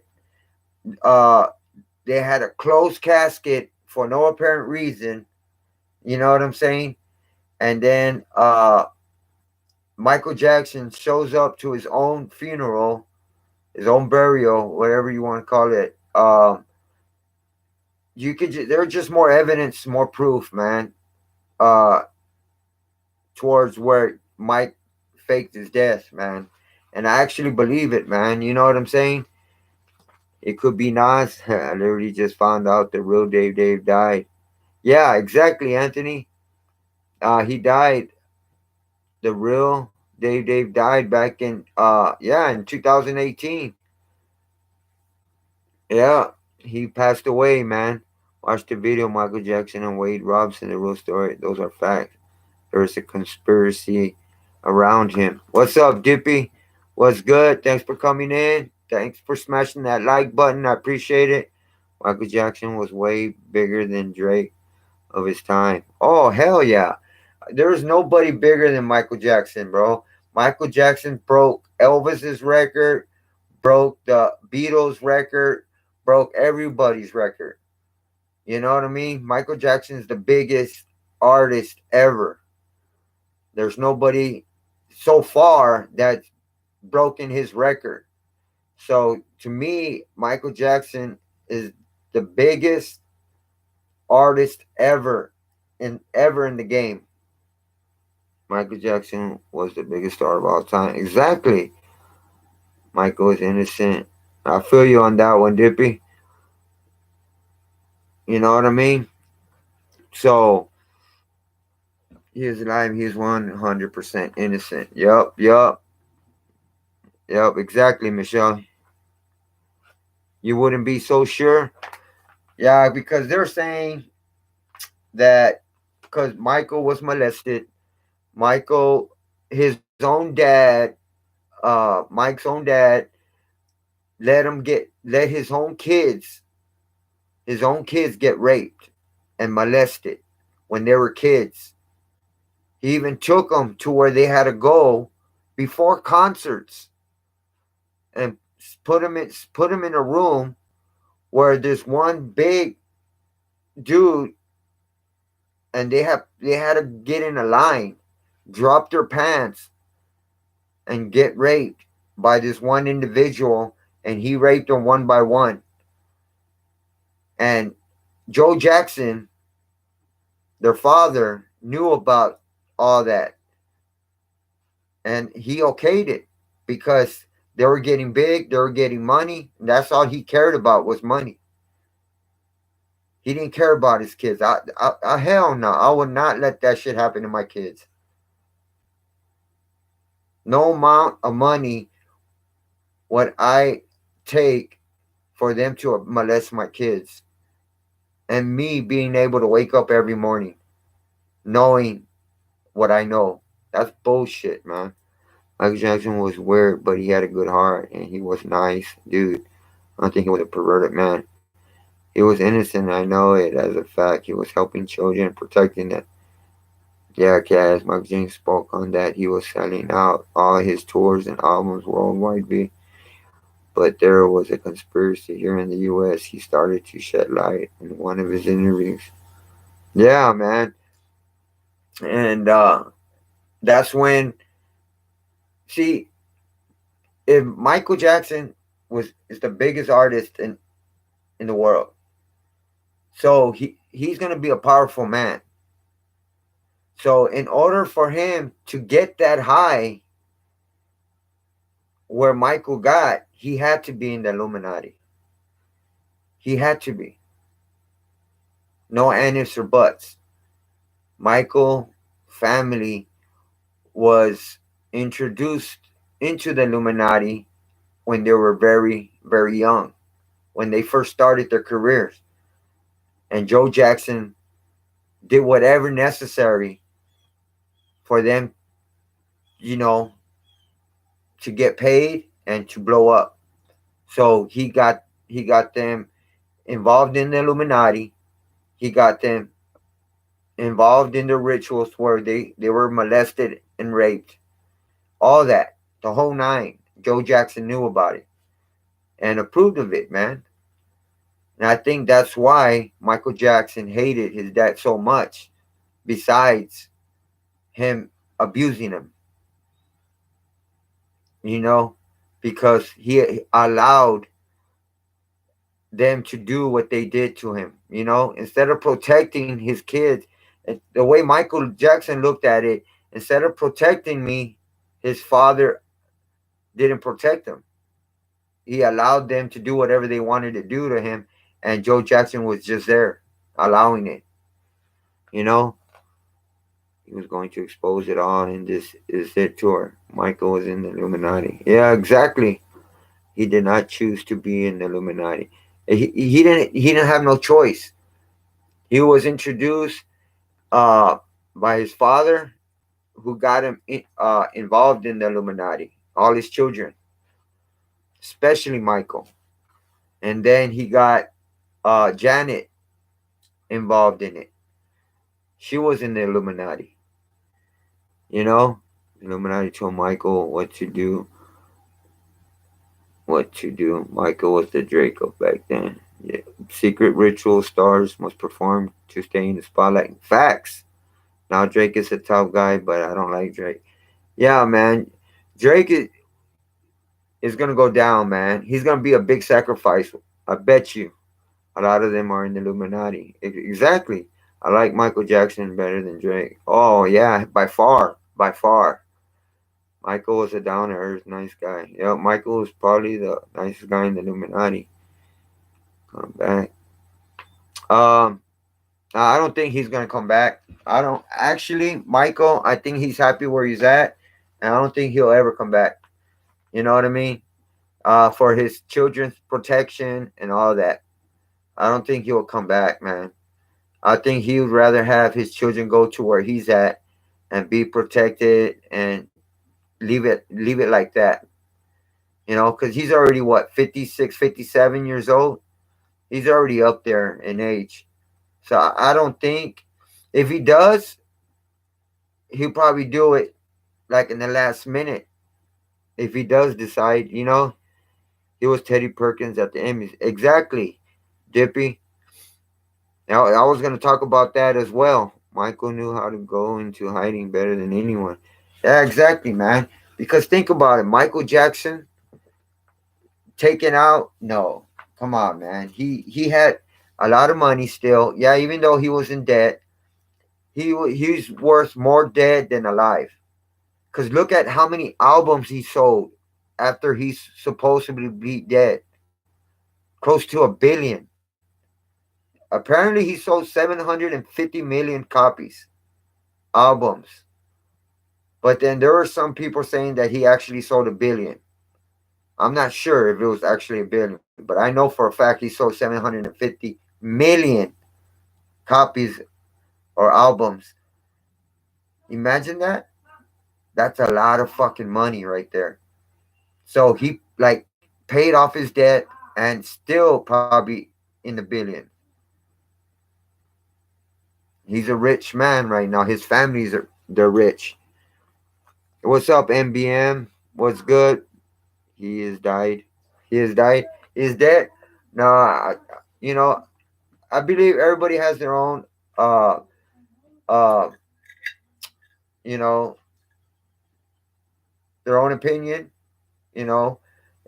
Uh, they had a closed casket for no apparent reason. You know what I'm saying? And then Michael Jackson shows up to his own funeral, his own burial, whatever you want to call it. Um, there's just more evidence, more proof, man. Uh, Towards where Mike faked his death, man. And I actually believe it, man. You know what I'm saying? It could be Nas. I literally just found out the real Dave died. Yeah, exactly, Anthony. He died. The real Dave died back in in 2018. Yeah, he passed away, man. Watch the video, Michael Jackson and Wade Robson, the real story. Those are facts. There's a conspiracy around him. What's up, Dippy? What's good? Thanks for coming in. Thanks for smashing that like button. I appreciate it. Michael Jackson was way bigger than Drake of his time. Oh, hell yeah. There's nobody bigger than Michael Jackson, bro. Michael Jackson broke Elvis's record, broke the Beatles record, broke everybody's record. You know what I mean? Michael Jackson's the biggest artist ever. There's nobody so far that's broken his record. So to me, Michael Jackson is the biggest artist ever in the game. Michael Jackson was the biggest star of all time. Exactly. Michael is innocent. I feel you on that one, Dippy. You know what I mean? So he is alive. He's 100% innocent. Yup. Exactly, Michelle. You wouldn't be so sure? Yeah, because they're saying that because Michael was molested, Michael, his own dad, Mike's own dad, let his own kids get raped and molested when they were kids. He even took them to where they had to go before concerts and put them in a room where there's one big dude and they had to get in a line, drop their pants, and get raped by this one individual, and he raped them one by one. And Joe Jackson, their father, knew about all that, and he okayed it because they were getting big, they were getting money, and that's all he cared about was money. He didn't care about his kids. I hell no, I would not let that shit happen to my kids. No amount of money would I take for them to molest my kids, and me being able to wake up every morning knowing what I know. That's bullshit, man. Michael Jackson was weird, but he had a good heart and he was nice, dude. I don't think he was a perverted man. He was innocent. I know it as a fact. He was helping children, protecting them. Yeah, Cass, Michael Jackson spoke on that. He was selling out all his tours and albums worldwide, but there was a conspiracy here in the U.S. He started to shed light in one of his interviews. Yeah, man. And that's when, see, if Michael Jackson is the biggest artist in the world, so he's gonna be a powerful man. So in order for him to get that high where Michael got, he had to be in the Illuminati. He had to be. No ands or buts. Michael family was introduced into the Illuminati when they were very, very young, when they first started their careers. And Joe Jackson did whatever necessary for them, you know, to get paid and to blow up. So he got them involved in the Illuminati. He got them involved in the rituals where they were molested and raped. All that. The whole nine. Joe Jackson knew about it and approved of it, man. And I think that's why Michael Jackson hated his dad so much, besides him abusing him, you know, because he allowed them to do what they did to him. Instead of protecting his kids, the way Michael Jackson looked at it, instead of protecting me, his father didn't protect him. He allowed them to do whatever they wanted to do to him, and Joe Jackson was just there, allowing it. You know, he was going to expose it all in this is their tour. Michael was in the Illuminati. Yeah, exactly. He did not choose to be in the Illuminati. He didn't have no choice. He was introduced uh, by his father, who got him involved in the Illuminati. All his children, especially Michael, and then he got Janet involved in it. She was in the Illuminati. You know, Illuminati told Michael what to do. What to do. Michael was the Draco back then. Yeah. Secret ritual stars must perform to stay in the spotlight. Facts. Now Drake is a top guy, but I don't like Drake. Yeah, man. Drake is gonna go down, man. He's gonna be a big sacrifice. I bet you. A lot of them are in the Illuminati. Exactly. I like Michael Jackson better than Drake. Oh yeah, by far, by far. Michael was a down to earth, nice guy. Yeah, Michael was probably the nicest guy in the Illuminati. Come back. Um, I don't think he's gonna come back. I don't actually, Michael. I think he's happy where he's at, and I don't think he'll ever come back. You know what I mean? For his children's protection and all that. I don't think he'll come back, man. I think he would rather have his children go to where he's at and be protected and leave it like that. Because he's already what 56, 57 years old. He's already up there in age. So I don't think if he does, he'll probably do it like in the last minute. If he does decide, he was Teddy Perkins at the Emmys. Exactly, Dippy. Now I was gonna talk about that as well. Michael knew how to go into hiding better than anyone. Yeah, exactly, man. Because think about it, Michael Jackson taken out. No, come on, man. He had a lot of money still. Yeah, even though he was in debt, he's worth more dead than alive. Cause look at how many albums he sold after he's supposedly be dead. Close to 1 billion. Apparently, he sold 750 million copies albums. But then there were some people saying that he actually sold 1 billion. I'm not sure if it was actually 1 billion, but I know for a fact he sold 750 million copies or albums. Imagine that. That's a lot of fucking money right there. So he like paid off his debt and still probably in the billion. He's a rich man right now. His family's they're rich. What's up, MBM? What's good? He has died. He has died. He's dead. No, you know, I believe everybody has their own, uh, uh, you know, their own opinion. You know,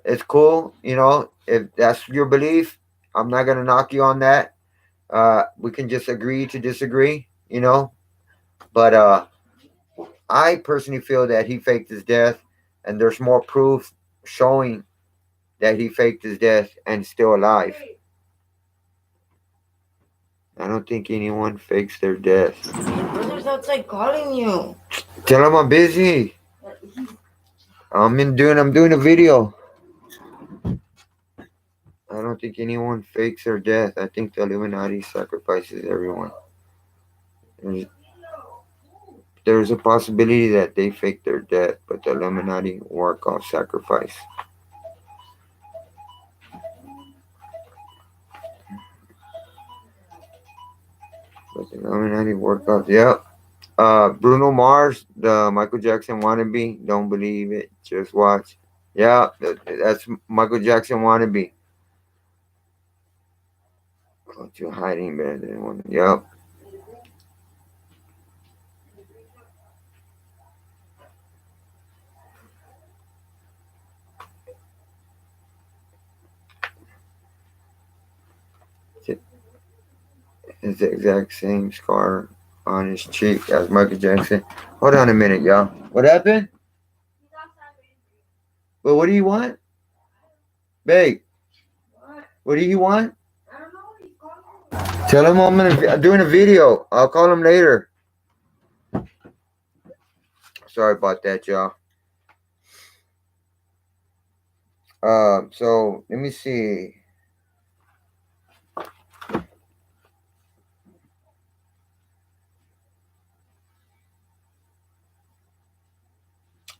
it's cool. If that's your belief, I'm not gonna knock you on that. We can just agree to disagree. But I personally feel that he faked his death, and there's more proof showing that he faked his death and still alive. I don't think anyone fakes their death. Your brother's outside calling you. Tell him I'm busy. I'm doing a video. I don't think anyone fakes their death. I think the Illuminati sacrifices everyone. There's, there's a possibility that they fake their death, but the Illuminati work off sacrifice. But the Illuminati work off. Yep. Bruno Mars, the Michael Jackson wannabe. Don't believe it. Just watch. Yeah, that's Michael Jackson wannabe. Go to hiding better than one. Yep. It's the exact same scar on his cheek as Michael Jackson. Hold on a minute, y'all. What happened? Well, what do you want? Babe, what do you want? Tell him I'm doing a video. I'll call him later. Sorry about that, y'all. So let me see.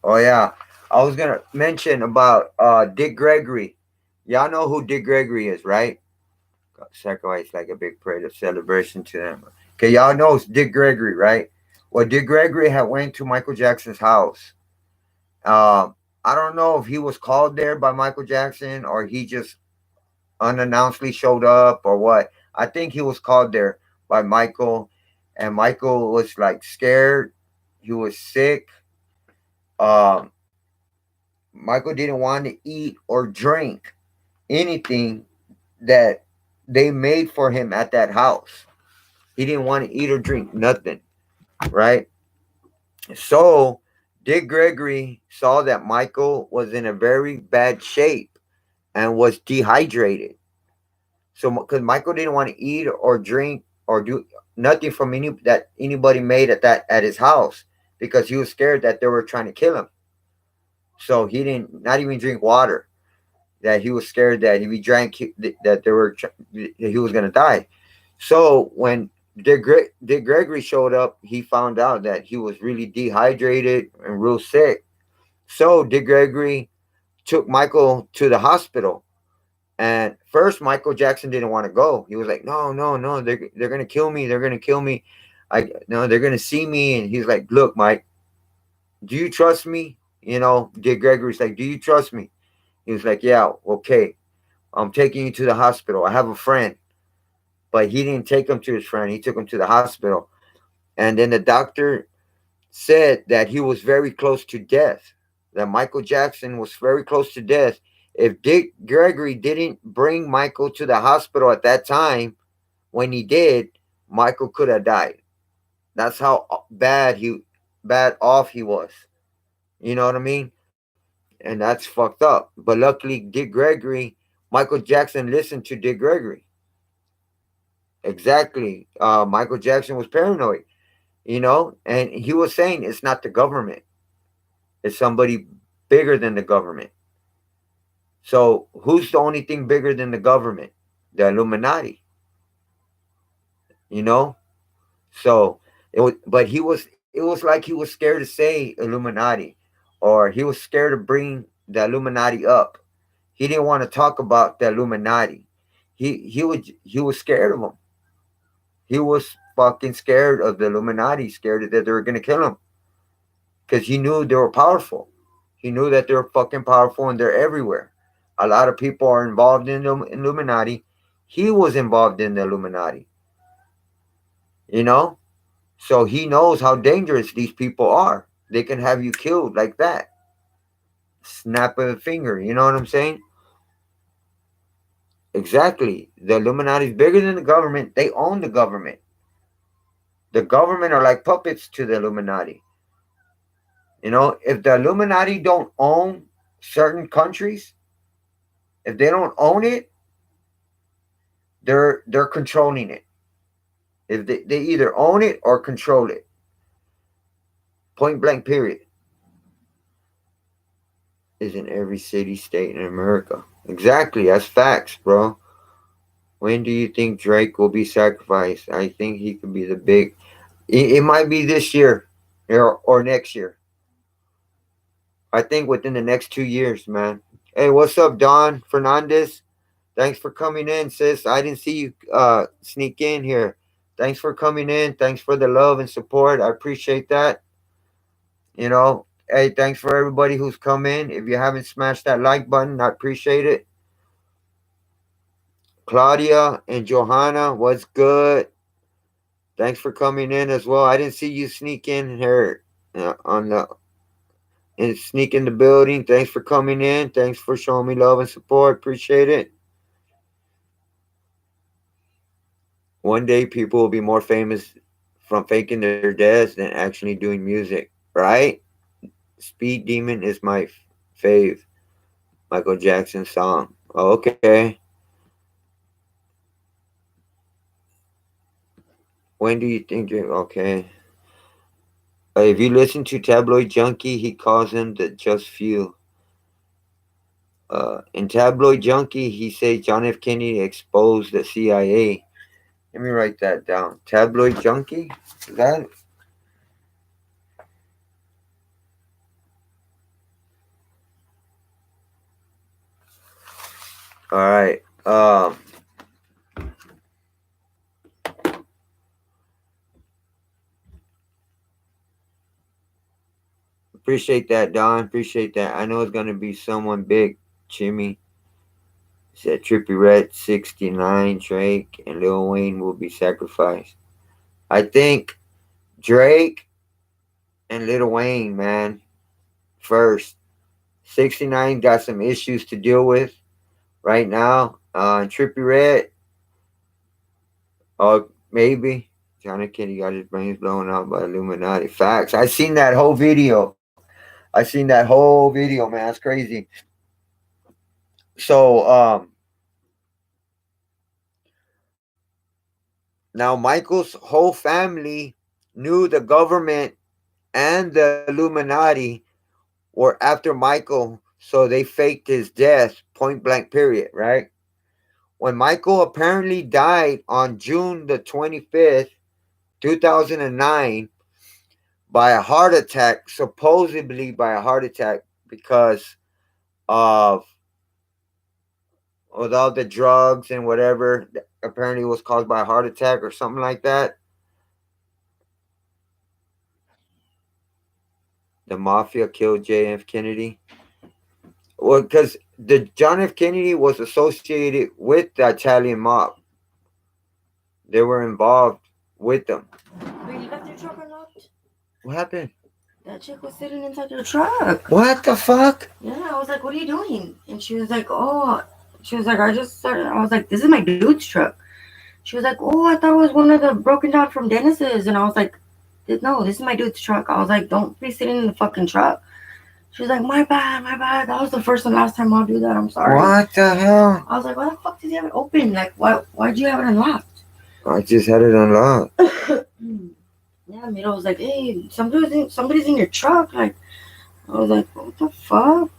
Oh yeah, I was gonna mention about Dick Gregory. Y'all know who Dick Gregory is, right? Sacrifice like a big parade of celebration to them. Okay, y'all know it's Dick Gregory, right? Well, Dick Gregory had went to Michael Jackson's house. I don't know if he was called there by Michael Jackson or he just unannouncedly showed up or what. I think he was called there by Michael, and Michael was like scared. He was sick. Um, Michael didn't want to eat or drink anything that they made for him at that house. He didn't want to eat or drink nothing, right? So Dick Gregory saw that Michael was in a very bad shape and was dehydrated. So because Michael didn't want to eat or drink or do nothing from anybody made at his house because he was scared that they were trying to kill him. So he didn't not even drink water. That he was scared that if he drank that he was gonna die. So when Dick Gregory showed up, he found out that he was really dehydrated and real sick. So Dick Gregory took Michael to the hospital. And first, Michael Jackson didn't want to go. He was like, "No, no, no! They're gonna kill me! They're gonna kill me! I no, they're gonna see me!" And he's like, "Look, Mike, do you trust me?" Dick Gregory's like, "Do you trust me?" He was like, "Yeah, okay. I'm taking you to the hospital. I have a friend." But he didn't take him to his friend. He took him to the hospital. And then the doctor said that he was very close to death, that Michael Jackson was very close to death. If Dick Gregory didn't bring Michael to the hospital at that time, when he did, Michael could have died. That's how bad off he was. You know what I mean? And that's fucked up. But luckily, Dick Gregory, Michael Jackson listened to Dick Gregory. Exactly. Michael Jackson was paranoid, and he was saying it's not the government, it's somebody bigger than the government. So who's the only thing bigger than the government? The Illuminati, you know. So but it was like he was scared to say Illuminati, or he was scared to bring the Illuminati up. He didn't want to talk about the Illuminati. He was scared of them. He was fucking scared of the Illuminati, scared that they were gonna kill him because he knew they were powerful. He knew that they're fucking powerful and they're everywhere. A lot of people are involved in the Illuminati. He was involved in the Illuminati, you know? So he knows how dangerous these people are. They can have you killed like that. Snap of a finger, you know what I'm saying? Exactly. The Illuminati is bigger than the government. They own the government. The government are like puppets to the Illuminati. If the Illuminati don't own certain countries, if they don't own it, they're controlling it. If they either own it or control it. Point blank period. Is in every city, state in America. Exactly, that's facts, bro. When do you think Drake will be sacrificed? I think he could be the big. It might be this year, or next year. I think within the next 2 years, man. Hey, what's up, Don Fernandez? Thanks for coming in, sis. I didn't see you sneak in here. Thanks for coming in. Thanks for the love and support. I appreciate that. Hey, thanks for everybody who's come in. If you haven't smashed that like button, I appreciate it. Claudia and Johanna, what's good? Thanks for coming in as well. I didn't see you sneak in here on the and sneak in the building. Thanks for coming in. Thanks for showing me love and support. Appreciate it. One day people will be more famous from faking their deaths than actually doing music, right? Speed Demon is my fave Michael Jackson song. Okay. When do you think you're okay? If you listen to Tabloid Junkie, he calls him the Just Few. In Tabloid Junkie, he says John F. Kennedy exposed the CIA. Let me write that down. Tabloid Junkie? Is that? Alright. Appreciate that, Don. Appreciate that. I know it's going to be someone big. Jimmy said Trippy Red 69, Drake, and Lil Wayne will be sacrificed. I think Drake and Lil Wayne, man, first. 69 got some issues to deal with right now. Trippy Red, maybe. Johnny Kennedy got his brains blown out by Illuminati. Facts. I seen that whole video. I seen that whole video, man. That's crazy. So, now Michael's whole family knew the government and the Illuminati were after Michael, so they faked his death, point blank, period, right? When Michael apparently died on June the 25th, 2009, by a heart attack, supposedly by a heart attack because of with all the drugs and whatever, apparently was caused by a heart attack or something like that. The mafia killed JF Kennedy. Well, because the John F. Kennedy was associated with the Italian mob. They were involved with them. Wait, you left your truck unlocked? What happened? That chick was sitting inside your truck. What the fuck? Yeah, I was like, what are you doing? And she was like, oh, she was like, I just started. I was like, this is my dude's truck. She was like, oh, I thought it was one of the broken down from Dennis's. And I was like, no, this is my dude's truck. I was like, don't be sitting in the fucking truck. She was like, my bad, my bad. That was the first and last time I'll do that. I'm sorry. What the hell? I was like, why the fuck did you have it open? Like, why'd you have it unlocked? I just had it unlocked. Yeah, Miro was like, hey, somebody's in your truck. Like, I was like, what the fuck?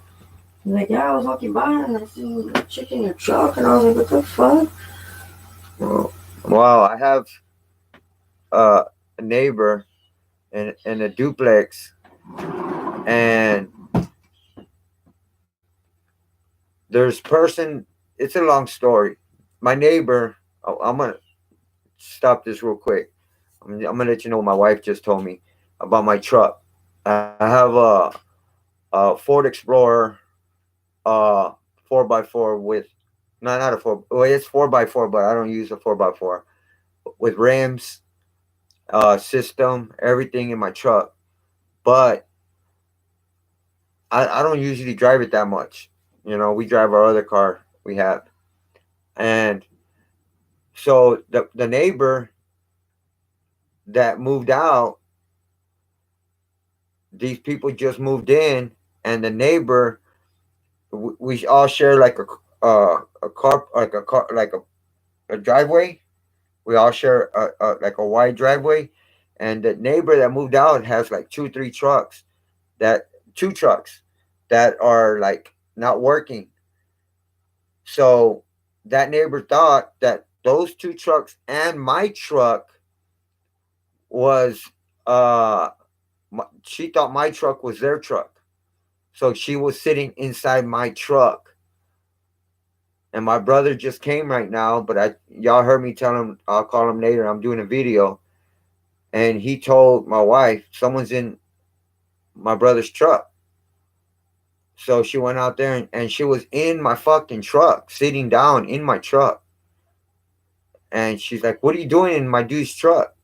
He's like, yeah, I was walking by and I seen a chick in your truck. And I was like, what the fuck? Wow, I have a neighbor in a duplex, and there's person. It's a long story. My neighbor. I'm gonna stop this real quick. I'm gonna let you know what my wife just told me about my truck. I have a Ford Explorer, 4x4 with, no, not a four. Well, it's 4x4, but I don't use a 4x4 with rims, system, everything in my truck. But I don't usually drive it that much. You know, we drive our other car we have, and so the neighbor that moved out, these people just moved in, and the neighbor, we all share like a car, like a driveway. We all share like a wide driveway, and the neighbor that moved out has like that two trucks that are like not working. So that neighbor thought that those two trucks and my truck was she thought my truck was their truck. So she was sitting inside my truck. And my brother just came right now, but y'all heard me tell him I'll call him later. I'm doing a video. And he told my wife someone's in my brother's truck. So she went out there and she was in my fucking truck, sitting down in my truck. And she's like, "What are you doing in my dude's truck?"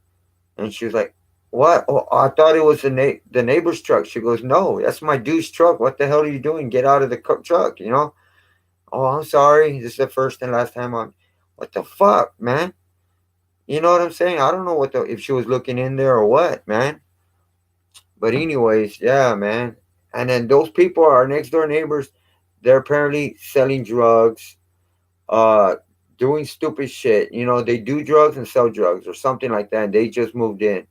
And she was like, "What? Oh, I thought it was the neighbor's truck." She goes, "No, that's my dude's truck. What the hell are you doing? Get out of the truck, you know?" "Oh, I'm sorry. This is the first and last time I'm." What the fuck, man? You know what I'm saying? I don't know what the if she was looking in there or what, man. But anyways, yeah, man. And then those people, our next door neighbors, they're apparently selling drugs, uh, doing stupid shit. You know, they do drugs and sell drugs or something like that. And they just moved in.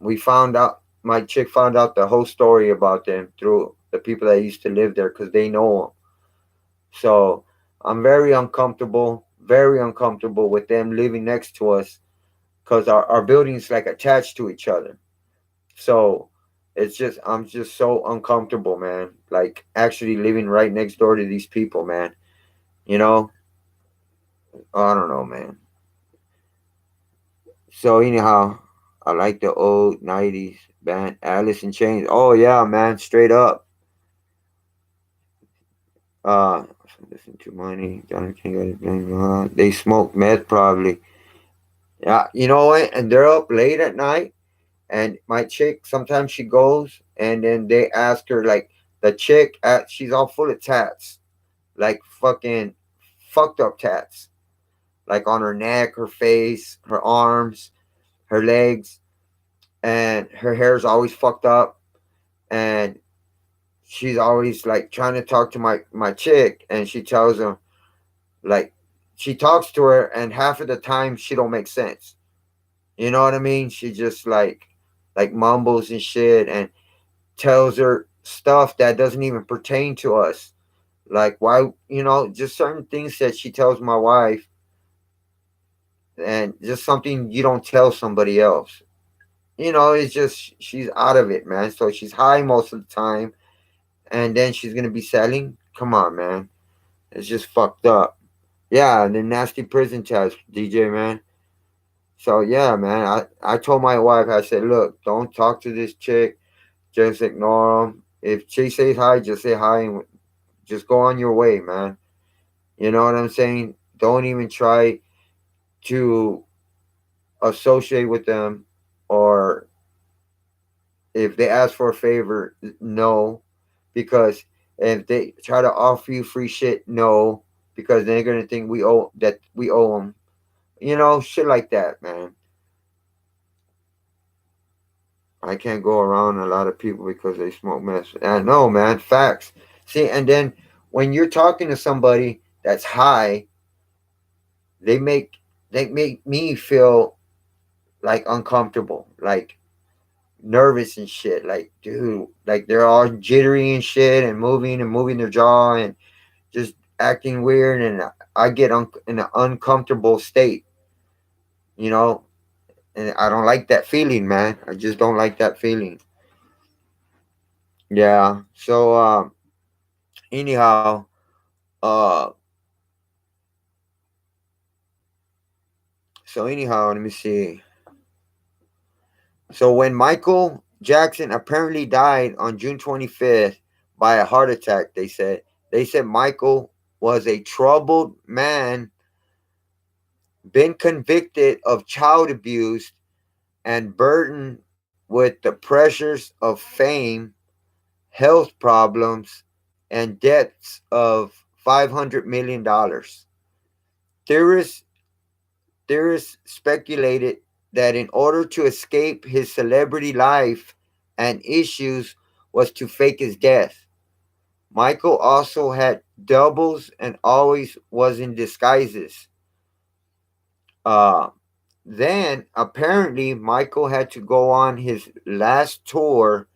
We found out. My chick found out the whole story about them through the people that used to live there because they know them. So I'm very uncomfortable with them living next to us because our buildings like attached to each other. So it's just I'm just so uncomfortable, man. Like actually living right next door to these people, man. You know, I don't know, man. So anyhow, I like the old '90s band Alice in Chains. Oh yeah, man, straight up. Uh, listen to money. John King got his name. They smoke meth probably. Yeah, you know what? And they're up late at night. And my chick, sometimes she goes, and then they ask her like the chick. She's all full of tats, like fucking fucked up tats, like on her neck, her face, her arms, her legs, and her hair's always fucked up. And she's always like trying to talk to my chick, and she tells him like she talks to her, and half of the time she don't make sense. You know what I mean? She just like mumbles and shit, and tells her stuff that doesn't even pertain to us. Like why, just certain things that she tells my wife, and just something you don't tell somebody else. It's just she's out of it, man. So she's high most of the time, and then she's gonna be selling. Come on, man. It's just fucked up. Yeah, the nasty prison test, DJ, man. So yeah, man. I told my wife, I said, look, don't talk to this chick. Just ignore them. If she says hi, just say hi and just go on your way, man. You know what I'm saying? Don't even try to associate with them, or if they ask for a favor, no, because if they try to offer you free shit, no, because they're gonna think we owe them. Shit like that, man. I can't go around a lot of people because they smoke meth. I know, man. Facts. See, and then when you're talking to somebody that's high, they make they make me feel like uncomfortable, like nervous and shit. Like, dude, like they're all jittery and shit, and moving their jaw and just acting weird, and I get in an uncomfortable state, you know, and I don't like that feeling, man. I just don't like that feeling. Yeah. So, anyhow, uh, let me see. So when Michael Jackson apparently died on June 25th by a heart attack, they said Michael was a troubled man, been convicted of child abuse, and burdened with the pressures of fame, health problems, and debts of $500 million. Theorists Theorists speculated that in order to escape his celebrity life and issues was to fake his death. Michael also had doubles and always was in disguises. Uh, then apparently Michael had to go on his last tour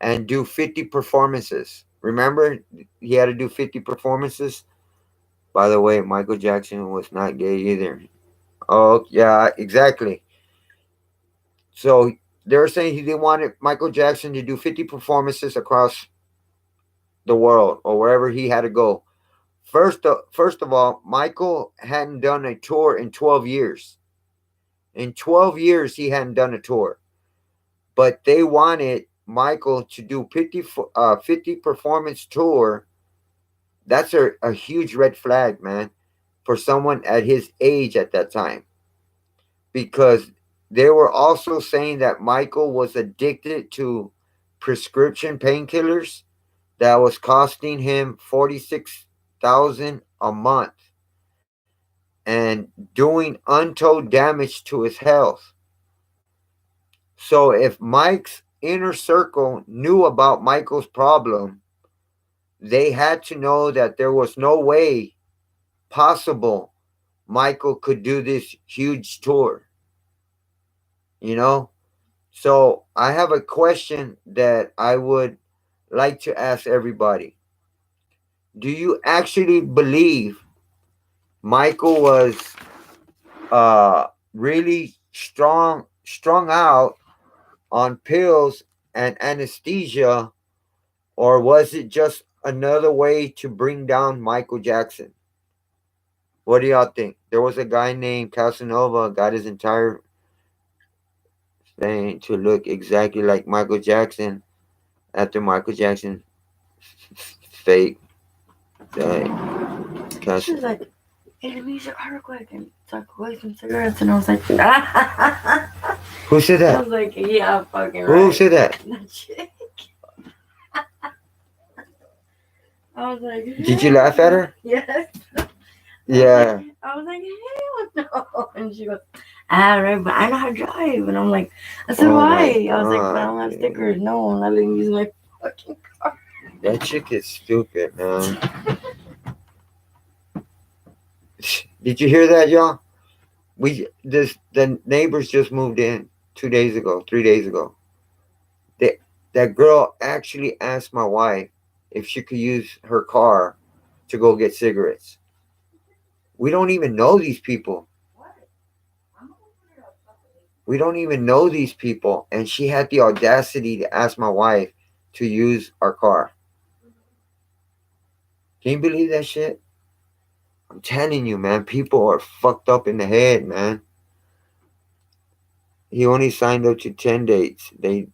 and do 50 performances. Remember, he had to do 50 performances. By the way, Michael Jackson was not gay either. Oh yeah, exactly. So they were saying he didn't want Michael Jackson to do 50 performances across the world or wherever he had to go. First of all, Michael hadn't done a tour in 12 years. In 12 years, he hadn't done a tour. But they wanted Michael to do 50 performance tour. That's a huge red flag, man, for someone at his age at that time. Because they were also saying that Michael was addicted to prescription painkillers that was costing him 46,000 a month, and doing untold damage to his health. So if Mike's inner circle knew about Michael's problem, they had to know that there was no way possible Michael could do this huge tour, you know? So I have a question that I would like to ask everybody. Do you actually believe Michael was really strung out on pills and anesthesia, or was it just another way to bring down Michael Jackson? What do y'all think? There was a guy named Casanova got his entire thing to look exactly like Michael Jackson after Michael Jackson fake died. She was Casanova. like, hey, let me use your car real quick and talk away some cigarettes. And I was like, Who said I that? was like, yeah, fucking Who right. said that? That chick. I was like, Did you laugh at her? yes. Yeah. I was like, hell no. And she goes, all right, but I know how to drive. And I'm like, I said, Oh why? my I was like, but I god. don't have Dude. stickers. No, I'm not letting you use my fucking car. That chick is stupid, man. Did you hear that, y'all? The neighbors just moved in 2 days ago, 3 days ago. They, that girl actually asked my wife if she could use her car to go get cigarettes. We don't even know these people. We don't even know these people, and she had the audacity to ask my wife to use our car. Can you believe that shit? I'm telling you, man, people are fucked up in the head, man. He only signed up to 10 dates. They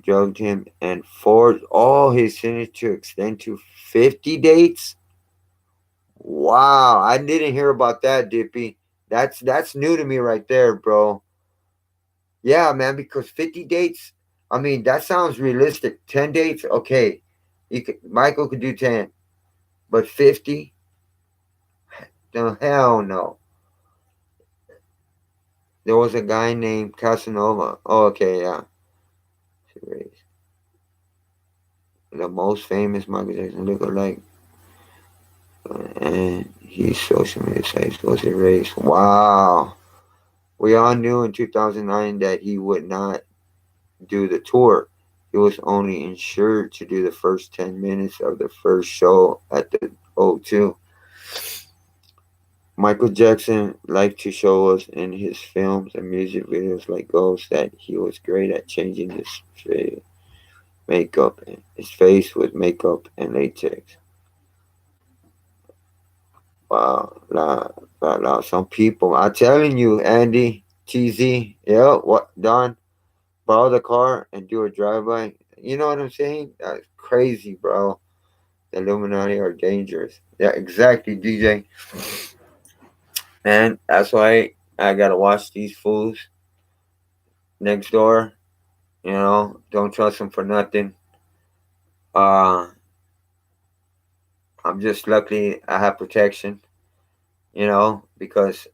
drugged him and forced all his sentence to extend to 50 dates. Wow, I didn't hear about that, Dippy. That's new to me right there, bro. Yeah, man, because 50 dates, I mean, that sounds realistic. 10 dates, okay. Michael could do 10, but 50? No, hell no. There was a guy named Casanova. Oh, okay, yeah. The most famous Michael Jackson lookalike, and his social media sites was erased. Wow. We all knew in 2009 that he would not do the tour. He was only insured to do the first 10 minutes of the first show at the O2. Michael Jackson liked to show us in his films and music videos like Ghost that he was great at changing makeup, his face with makeup and latex. Wow, some people. I'm telling you, Andy, TZ, yeah, what, Don, borrow the car and do a drive-by. You know what I'm saying? That's crazy, bro. The Illuminati are dangerous. Yeah, exactly, DJ. And that's why I gotta watch these fools next door. You know, don't trust them for nothing. Uh, I'm just lucky I have protection. You know, because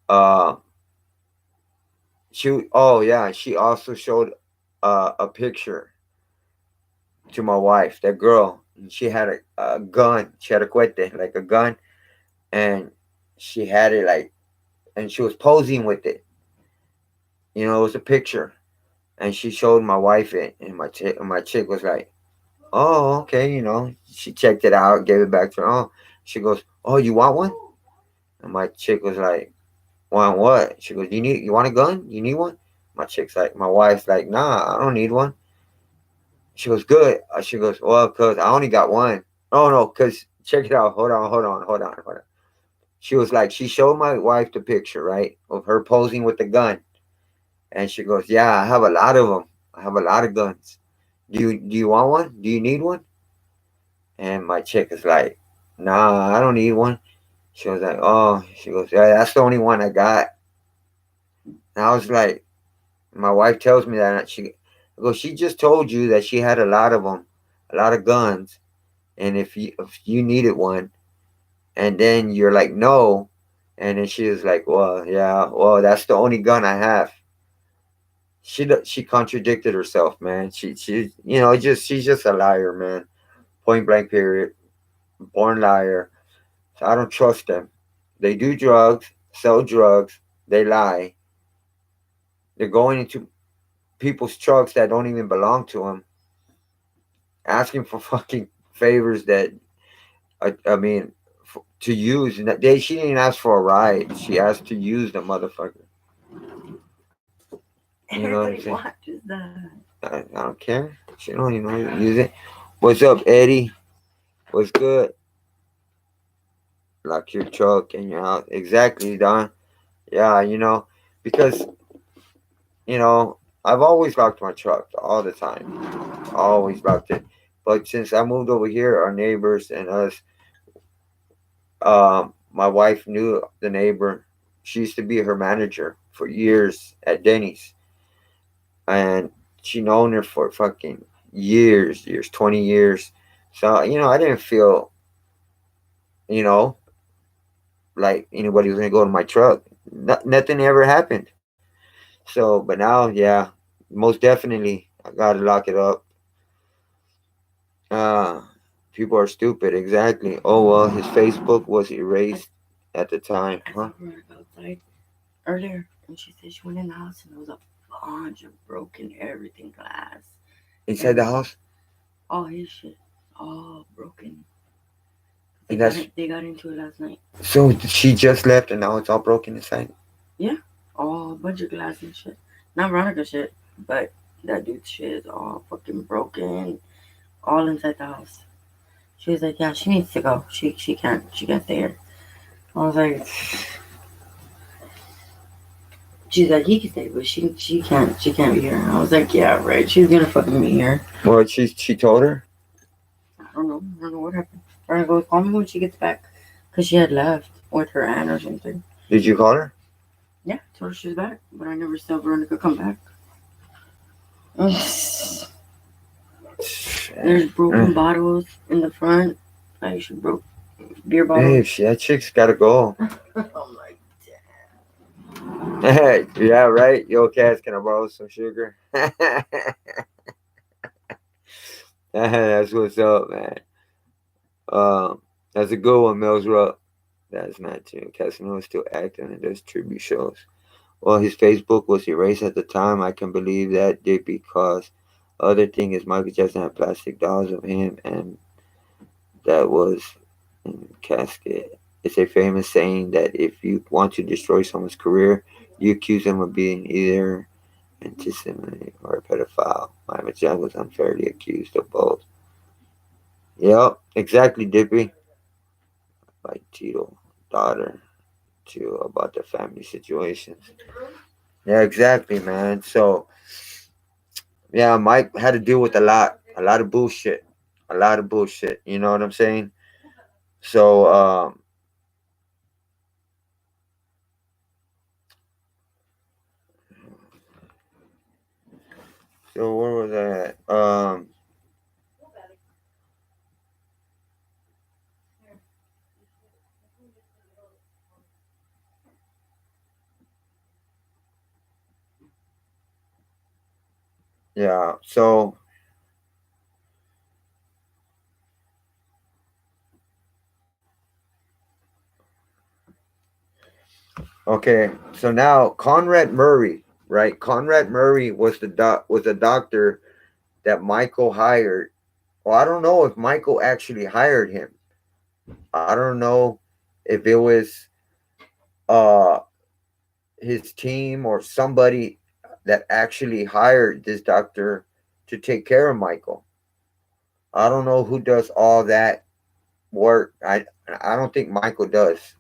uh, oh yeah, she also showed a picture to my wife. That girl, she had a gun. She had a cohete, like a gun, and she had it like, and she was posing with it. You know, it was a picture, and she showed my wife it, and my chick was like, "Oh, okay," you know. She checked it out, gave it back to her. Oh, she goes, "Oh, you want one?" And my chick was like, "Want what?" She goes, you want a gun? You need one?" My wife's like, "Nah, I don't need one." She goes, "Good." She goes, "Well, cause I only got one." Oh no, cause check it out. Hold on. She was like, she showed my wife the picture, right, of her posing with the gun, and she goes, "Yeah, I have a lot of them. I have a lot of guns. Do you want one? Do you need one?" And my chick is like, "Nah, I don't need one." She was like, "Oh," she goes, "Yeah, that's the only one I got." And I was like, my wife tells me that I go, she just told you that she had a lot of them, a lot of guns, and if you needed one, and then you're like, no. And then she was like, well, yeah, well, that's the only gun I have. She contradicted herself, man. She just she's just a liar, man. Point blank period. Born liar. So I don't trust them. They do drugs, sell drugs, they lie. They're going into people's trucks that don't even belong to them, asking for fucking favors that I mean to use. And she didn't ask for a ride. She asked to use the motherfucker. You know what I'm Everybody saying? watches that. I don't care. She don't even know how to use it. What's up, Eddie? What's good? Lock your truck in your house. Exactly, Don. Yeah, because I've always locked my truck all the time. Always locked it. But since I moved over here, our neighbors and us, my wife knew the neighbor. She used to be her manager for years at Denny's, and she known her for fucking years, 20 years. So I didn't feel you know like anybody was gonna go to my truck. Nothing ever happened. So, but now, yeah, most definitely, I gotta lock it up. Uh, People are stupid. Exactly. Oh well, his Facebook was I, erased at the time, I huh? saw Veronica outside earlier, and she said she went in the house and there was a bunch of broken everything, glass, Inside the everything, house, all his shit, all broken. They and got that's it. They got into it last night. so she just left, and now it's all broken inside. Yeah, all bunch of glass and shit. Not Veronica shit, but that dude's shit is all fucking broken, all inside the house. She was like, yeah, she needs to go. She can't stay here. I was like, she's like, he can stay, but she can't be here. I was like, yeah, right. She's gonna fucking be here. Well, she told her. I don't know what happened. Veronica goes, call me when she gets back, cause she had left with her aunt or something. Did you call her? Yeah, told her she's back, but I never saw Veronica come back. There's broken bottles in the front. Like she broke beer bottles. Babe, that chick's gotta go. I'm like, Hey, yeah, right. Yo, Cass, can I borrow some sugar? That's what's up, man. That's a good one, Mills Rupp. That's not true. Casino is still active and does tribute shows. Well, his Facebook was erased at the time. I can believe that did because other thing is Michael Jackson had plastic dolls of him, and that was in casket. It's a famous saying that if you want to destroy someone's career, you accuse them of being either anti-Semitic or a pedophile. Michael Jackson was unfairly accused of both. Yep, exactly, Dippy. By Tito, daughter, to about the family situations. Yeah, exactly, man. So, yeah, Mike had to deal with a lot of bullshit, a lot of bullshit. You know what I'm saying? So, where was I at? Yeah. Okay. So now Conrad Murray, right? Conrad Murray was was a doctor that Michael hired. Well, I don't know if Michael actually hired him. I don't know if it was uh his team or somebody that actually hired this doctor to take care of Michael. I don't know who does all that work. I don't think Michael does.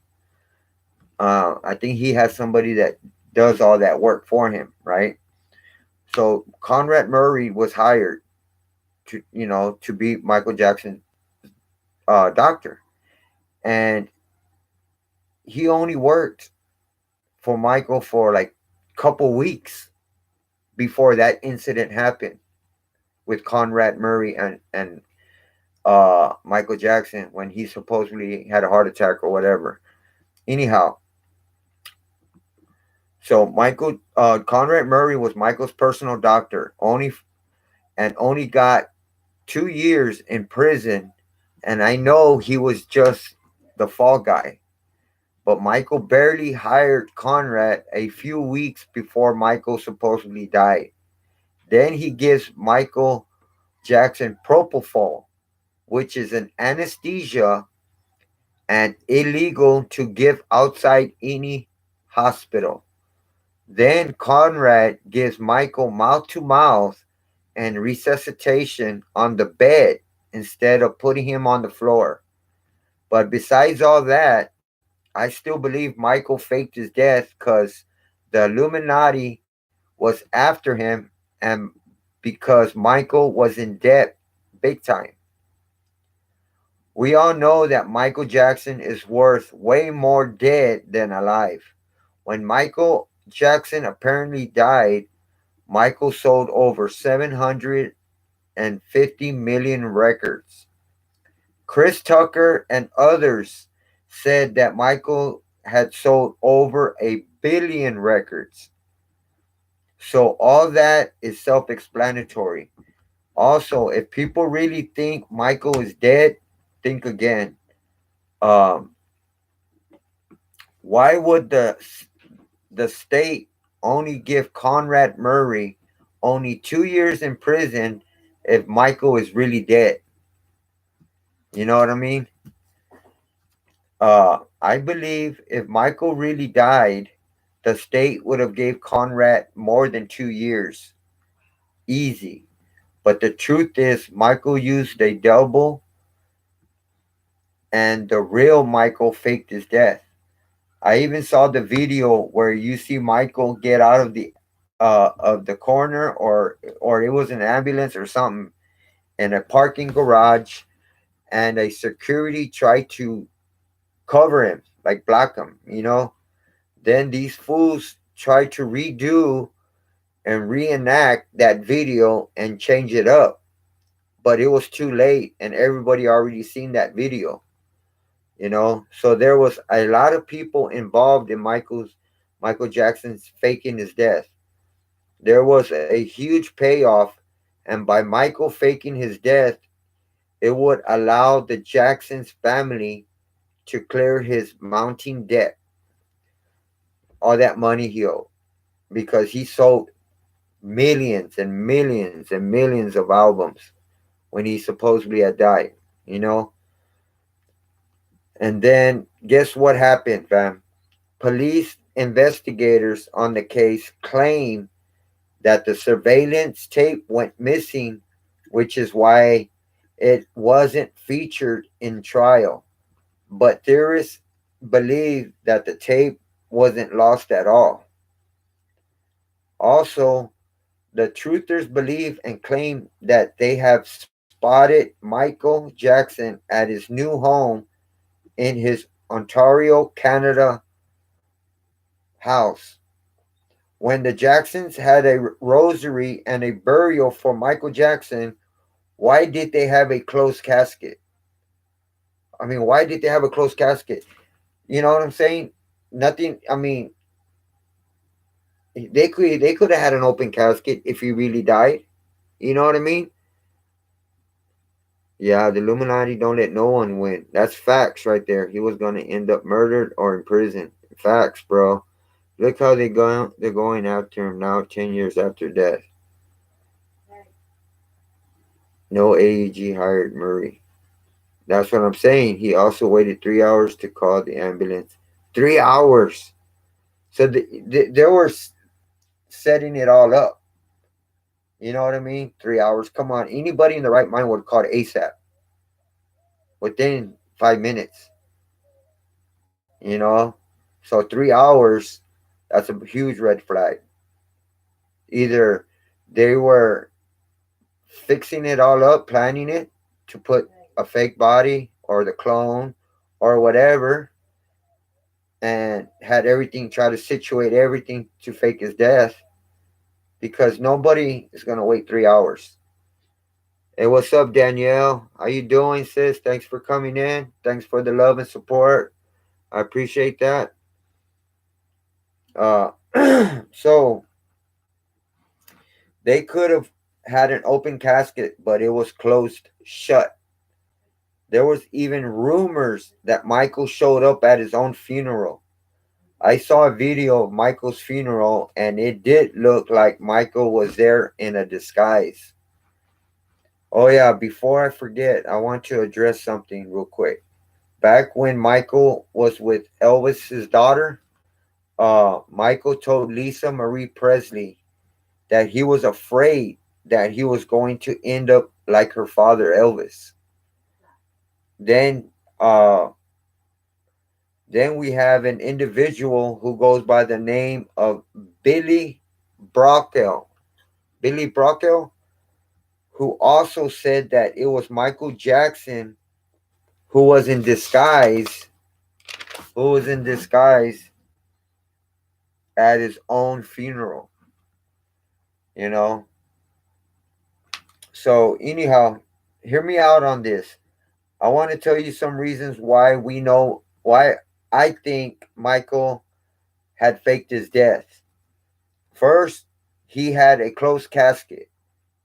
I think he has somebody that does all that work for him, right? So Conrad Murray was hired to be Michael Jackson's doctor, and he only worked for Michael for like a couple weeks before that incident happened with Conrad Murray and Michael Jackson when he supposedly had a heart attack or whatever. Anyhow, so Michael Conrad Murray was Michael's personal doctor, only got 2 years in prison, and I know he was just the fall guy. But Michael barely hired Conrad a few weeks before Michael supposedly died. Then he gives Michael Jackson propofol, which is an anesthesia and illegal to give outside any hospital. Then Conrad gives Michael mouth to mouth and resuscitation on the bed instead of putting him on the floor. But besides all that, I still believe Michael faked his death because the Illuminati was after him and because Michael was in debt big time. We all know that Michael Jackson is worth way more dead than alive. When Michael Jackson apparently died, Michael sold over 750 million records. Chris Tucker and others said that Michael had sold over a billion records. So all that is self explanatory. Also, if people really think Michael is dead, think again. Um, why would the state only give Conrad Murray only 2 years in prison if Michael is really dead? You know what I mean? I believe if Michael really died, the state would have gave Conrad more than 2 years, easy. But the truth is, Michael used a double, and the real Michael faked his death. I even saw the video where you see Michael get out of the corner, or it was an ambulance or something, in a parking garage, and a security tried to cover him, like block him. Then these fools tried to redo and reenact that video and change it up, but it was too late, and everybody already seen that video. So there was a lot of people involved in Michael Jackson's faking his death. There was a huge payoff, and by Michael faking his death, it would allow the Jackson's family to clear his mounting debt, all that money he owed, because he sold millions and millions and millions of albums when he supposedly had died, you know? And then guess what happened, fam? Police investigators on the case claim that the surveillance tape went missing, which is why it wasn't featured in trial. But theorists believe that the tape wasn't lost at all. Also, the truthers believe and claim that they have spotted Michael Jackson at his new home in his Ontario, Canada house. When the Jacksons had a rosary and a burial for Michael Jackson, why did they have a closed casket? I mean, why did they have a closed casket? You know what I'm saying? Nothing. I mean, they could have had an open casket if he really died. You know what I mean? Yeah, the Illuminati don't let no one win. That's facts right there. He was gonna end up murdered or in prison. Facts, bro. Look how they're going after him now, 10 years after death. No AEG hired Murray. That's what I'm saying. He also waited 3 hours to call the ambulance. 3 hours. So they were setting it all up. You know what I mean? 3 hours. Come on. Anybody in the right mind would have called ASAP within 5 minutes. You know? So 3 hours, that's a huge red flag. Either they were fixing it all up, planning it to put a fake body or the clone or whatever, and had everything, try to situate everything to fake his death, because nobody is going to wait 3 hours. Hey, what's up, Danielle? How you doing, sis? Thanks for coming in. Thanks for the love and support. I appreciate that. Uh, so they could have had an open casket, but it was closed shut. There was even rumors that Michael showed up at his own funeral. I saw a video of Michael's funeral, and it did look like Michael was there in a disguise. Oh yeah, before I forget, I want to address something real quick. Back when Michael was with Elvis's daughter, Michael told Lisa Marie Presley that he was afraid that he was going to end up like her father Elvis. Then uh then we have an individual who goes by the name of Billy Brockel. Billy Brockel, who also said that it was Michael Jackson who was in disguise, who was in disguise at his own funeral, you know. So anyhow, hear me out on this. I want to tell you some reasons why we know why I think Michael had faked his death. First, he had a closed casket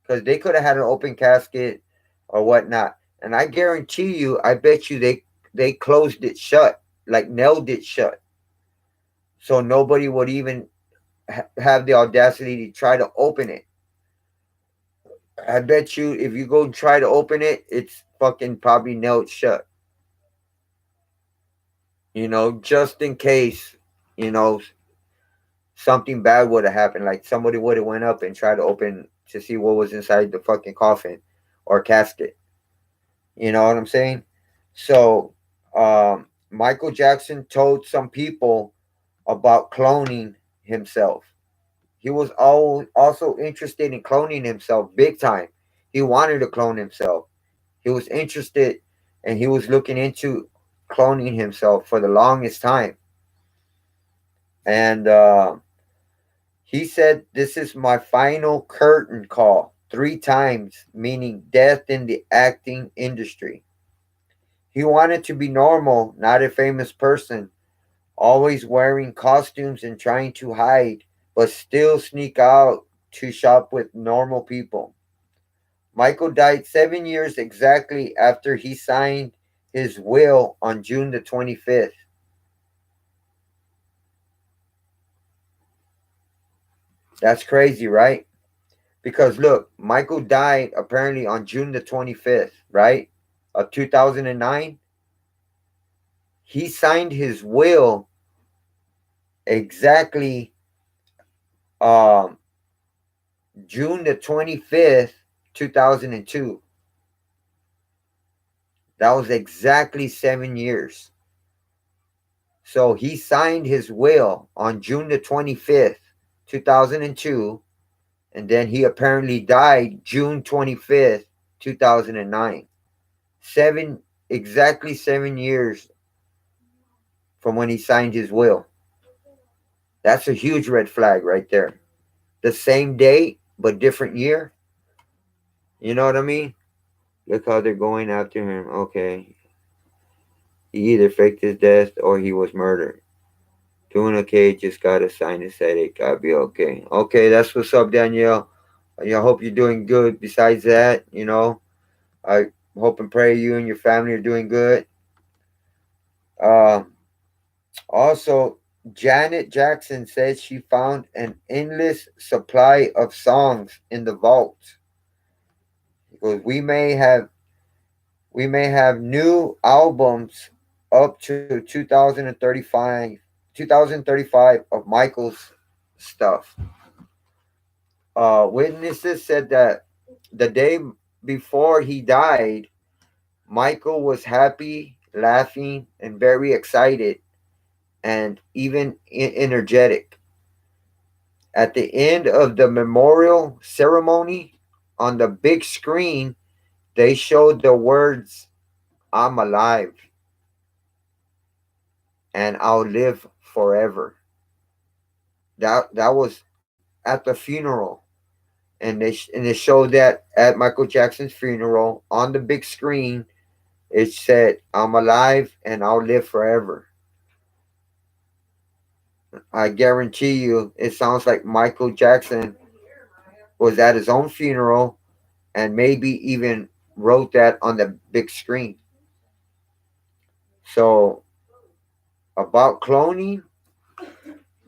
because they could have had an open casket or whatnot. And I guarantee you, I bet you they closed it shut, like nailed it shut, so nobody would even have the audacity to try to open it. I bet you if you go try to open it, it's fucking probably nailed shut. Just in case, you know, something bad would have happened. Like somebody would have went up and tried to open to see what was inside the fucking coffin or casket. You know what I'm saying? So, Michael Jackson told some people about cloning himself. He was also interested in cloning himself big time. He wanted to clone himself. He was interested and he was looking into cloning himself for the longest time. And he said, "This is my final curtain call," 3 times, meaning death in the acting industry. He wanted to be normal, not a famous person, always wearing costumes and trying to hide, but still sneak out to shop with normal people. Michael died 7 years exactly after he signed his will on June the 25th. That's crazy, right? Because look, Michael died apparently on June the 25th, right? Of 2009. He signed his will exactly um, June the 25th, 2002. That was exactly 7 years. So he signed his will on June the 25th, 2002, and then he apparently died June 25th, 2009. Exactly 7 years from when he signed his will. That's a huge red flag right there. The same date, but different year. You know what I mean? Look how they're going after him. Okay. He either faked his death or he was murdered. Doing okay, just got a sinus headache. I'll be okay. Okay, that's what's up, Danielle. I hope you're doing good. Besides that, I hope and pray you and your family are doing good. Um, Also, Janet Jackson said she found an endless supply of songs in the vault. Because we may have new albums up to 2035 of Michael's stuff. Witnesses said that the day before he died, Michael was happy, laughing, and very excited, and even energetic. At the end of the memorial ceremony, on the big screen, they showed the words, "I'm alive and I'll live forever." That was at the funeral. and they showed that at Michael Jackson's funeral on the big screen. It said, "I'm alive and I'll live forever." I guarantee you, it sounds like Michael Jackson was at his own funeral and maybe even wrote that on the big screen. So, about cloning,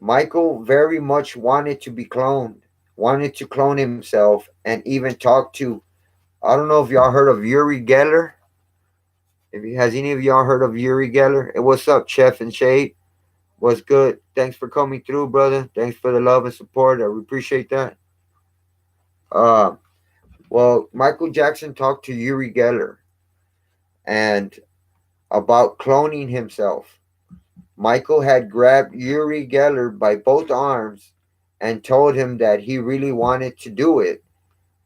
Michael very much wanted to be cloned, wanted to clone himself, and even talked to. I don't know if y'all heard of Uri Geller. If you, has any of y'all heard of Uri Geller? Hey, what's up, Chef and Shade? What's good? Thanks for coming through, brother. Thanks for the love and support. I appreciate that. Uh, well, Michael Jackson talked to Uri Geller and about cloning himself. Michael had grabbed Uri Geller by both arms and told him that he really wanted to do it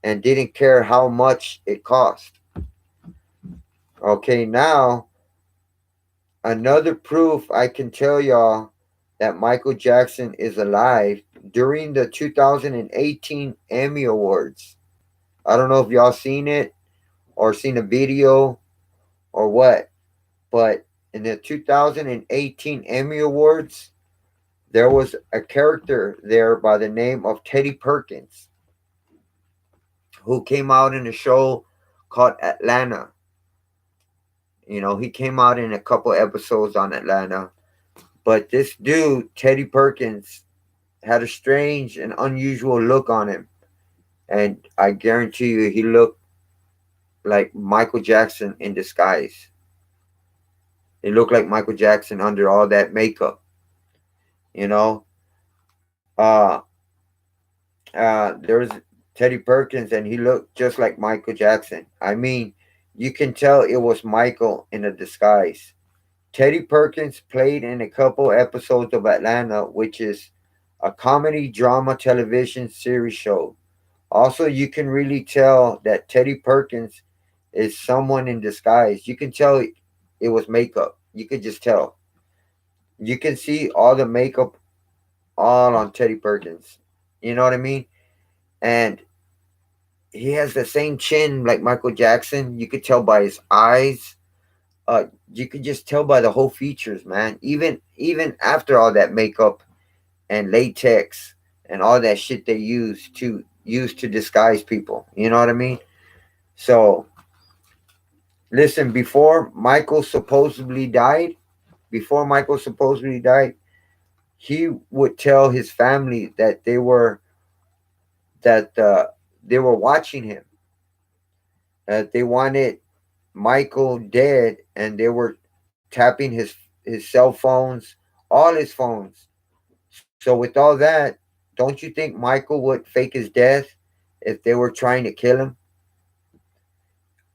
and didn't care how much it cost. Okay, now another proof I can tell y'all that Michael Jackson is alive during the 2018 Emmy Awards. I don't know if y'all seen it or seen a video or what, but in the 2018 Emmy Awards, there was a character there by the name of Teddy Perkins who came out in a show called Atlanta. You know, he came out in a couple episodes on Atlanta. But this dude, Teddy Perkins, had a strange and unusual look on him. And I guarantee you, he looked like Michael Jackson in disguise. He looked like Michael Jackson under all that makeup, you know. Uh, there was Teddy Perkins, and he looked just like Michael Jackson. I mean, you can tell it was Michael in a disguise. Teddy Perkins played in a couple episodes of Atlanta, which is a comedy drama television series show. Also, you can really tell that Teddy Perkins is someone in disguise. You can tell it was makeup. You could just tell. You can see all the makeup all on Teddy Perkins. You know what I mean? And he has the same chin like Michael Jackson. You could tell by his eyes. You could just tell by the whole features, man. Even after all that makeup and latex and all that shit they use to disguise people. You know what I mean? So listen, before Michael supposedly died, he would tell his family that they were watching him, that they wanted Michael dead, and they were tapping his cell phones, all his phones. So with all that, don't you think Michael would fake his death if they were trying to kill him?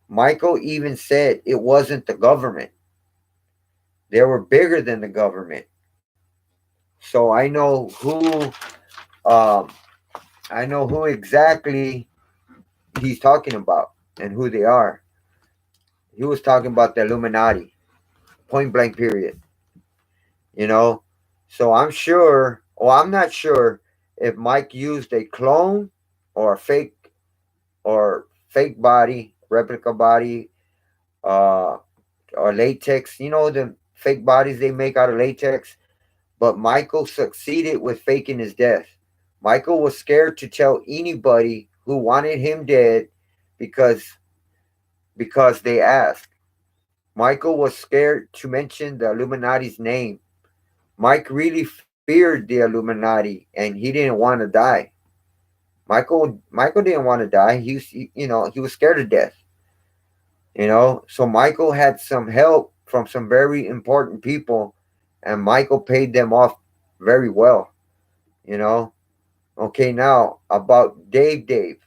Michael even said it wasn't the government. They were bigger than the government. So um, I know who exactly he's talking about and who they are. He was talking about the Illuminati, point blank period. You know, so I'm sure, or I'm not sure if Mike used a clone or a fake body, replica body, uh, or latex. You know the fake bodies they make out of latex. But Michael succeeded with faking his death. Michael was scared to tell anybody who wanted him dead because they asked. Michael was scared to mention the Illuminati's name. Mike really feared the Illuminati and he didn't want to die. Michael didn't want to die. He was scared of death. So Michael had some help from some very important people, and Michael paid them off very well. You know. Okay, now about Dave.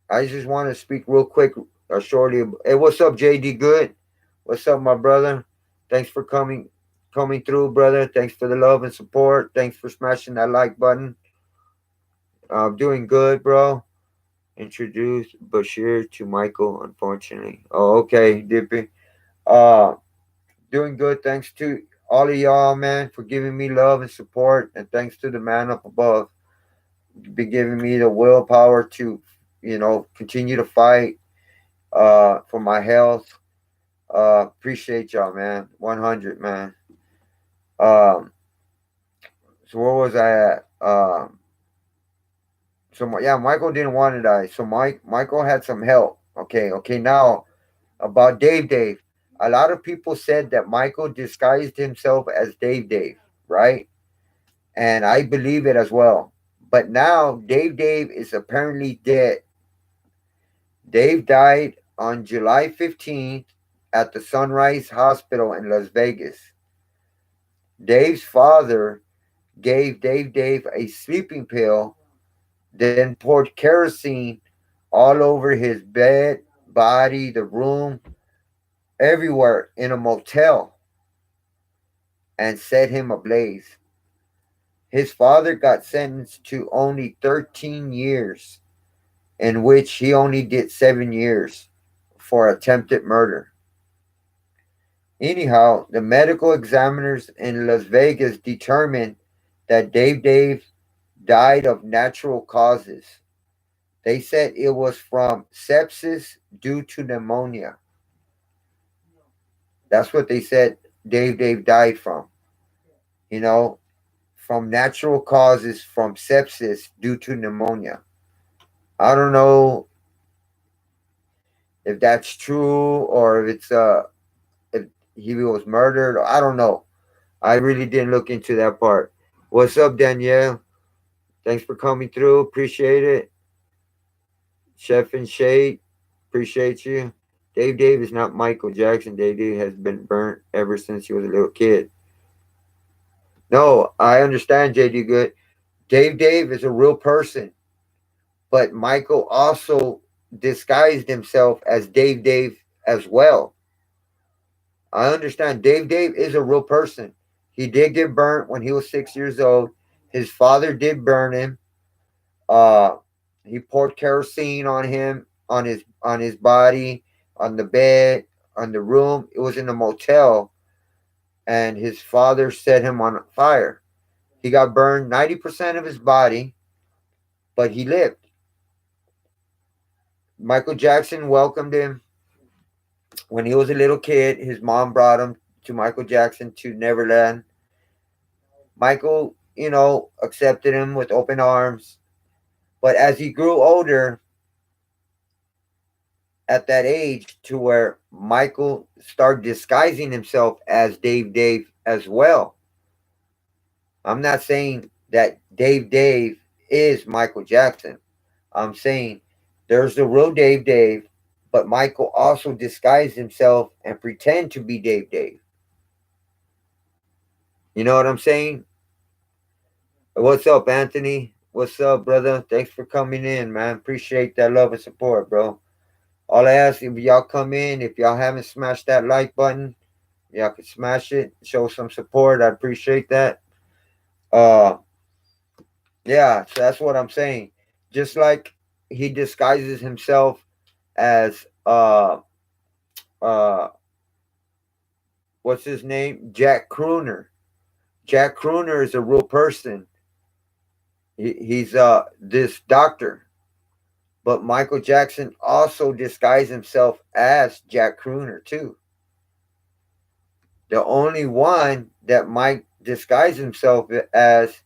I just want to speak real quick, shortly. Hey, what's up, JD? Good. What's up, my brother? Thanks for coming through, brother. Thanks for the love and support. Thanks for smashing that like button. I'm doing good, bro. Introduce Bashir to Michael, unfortunately. Oh, okay, Dippy. Uh, doing good. Thanks to all of y'all, man, for giving me love and support, and thanks to the man up above. been giving me the willpower to, continue to fight for my health. Appreciate y'all, man. 100, man. Um, so where was I at? Yeah, Michael didn't want to die. So Michael had some help. Okay. Now about Dave. A lot of people said that Michael disguised himself as Dave, right? And I believe it as well. But now Dave is apparently dead. Dave died on July 15th at the Sunrise Hospital in Las Vegas. Dave's father gave Dave a sleeping pill, then poured kerosene all over his bed, body, the room, everywhere in a motel, and set him ablaze. His father got sentenced to only 13 years, in which he only did 7 years for attempted murder. Anyhow, the medical examiners in Las Vegas determined that Dave died of natural causes. They said it was from sepsis due to pneumonia. That's what they said Dave died from. You know, from natural causes from sepsis due to pneumonia. I don't know if that's true or if he was murdered. I don't know. I really didn't look into that part. What's up, Danielle? Thanks for coming through. Appreciate it. Chef and Shade, appreciate you. Dave is not Michael Jackson. Dave has been burnt ever since he was a little kid. No, I understand, JD Good. Dave is a real person, but Michael also disguised himself as Dave as well. I understand Dave is a real person. He did get burnt when he was 6 years old. His father did burn him. Uh, he poured kerosene on him, on his body, on the bed, on the room. It was in a motel, and his father set him on fire. He got burned 90% of his body, but he lived. Michael Jackson welcomed him when he was a little kid. His mom brought him to Michael Jackson to Neverland. Michael, accepted him with open arms. But as he grew older, at that age, to where Michael started disguising himself as Dave as well. I'm not saying that Dave is Michael Jackson. I'm saying there's the real Dave, but Michael also disguised himself and pretend to be Dave. You know what I'm saying? What's up, Anthony? What's up, brother? Thanks for coming in, man. Appreciate that love and support, bro. All I ask, if y'all come in, if y'all haven't smashed that like button, y'all can smash it, show some support. I appreciate that. Uh, yeah, so that's what I'm saying. Just like he disguises himself as uh what's his name? Jack Crooner. Jack Crooner is a real person. He's this doctor. But Michael Jackson also disguised himself as Jack Crooner too. The only one that Mike disguised himself as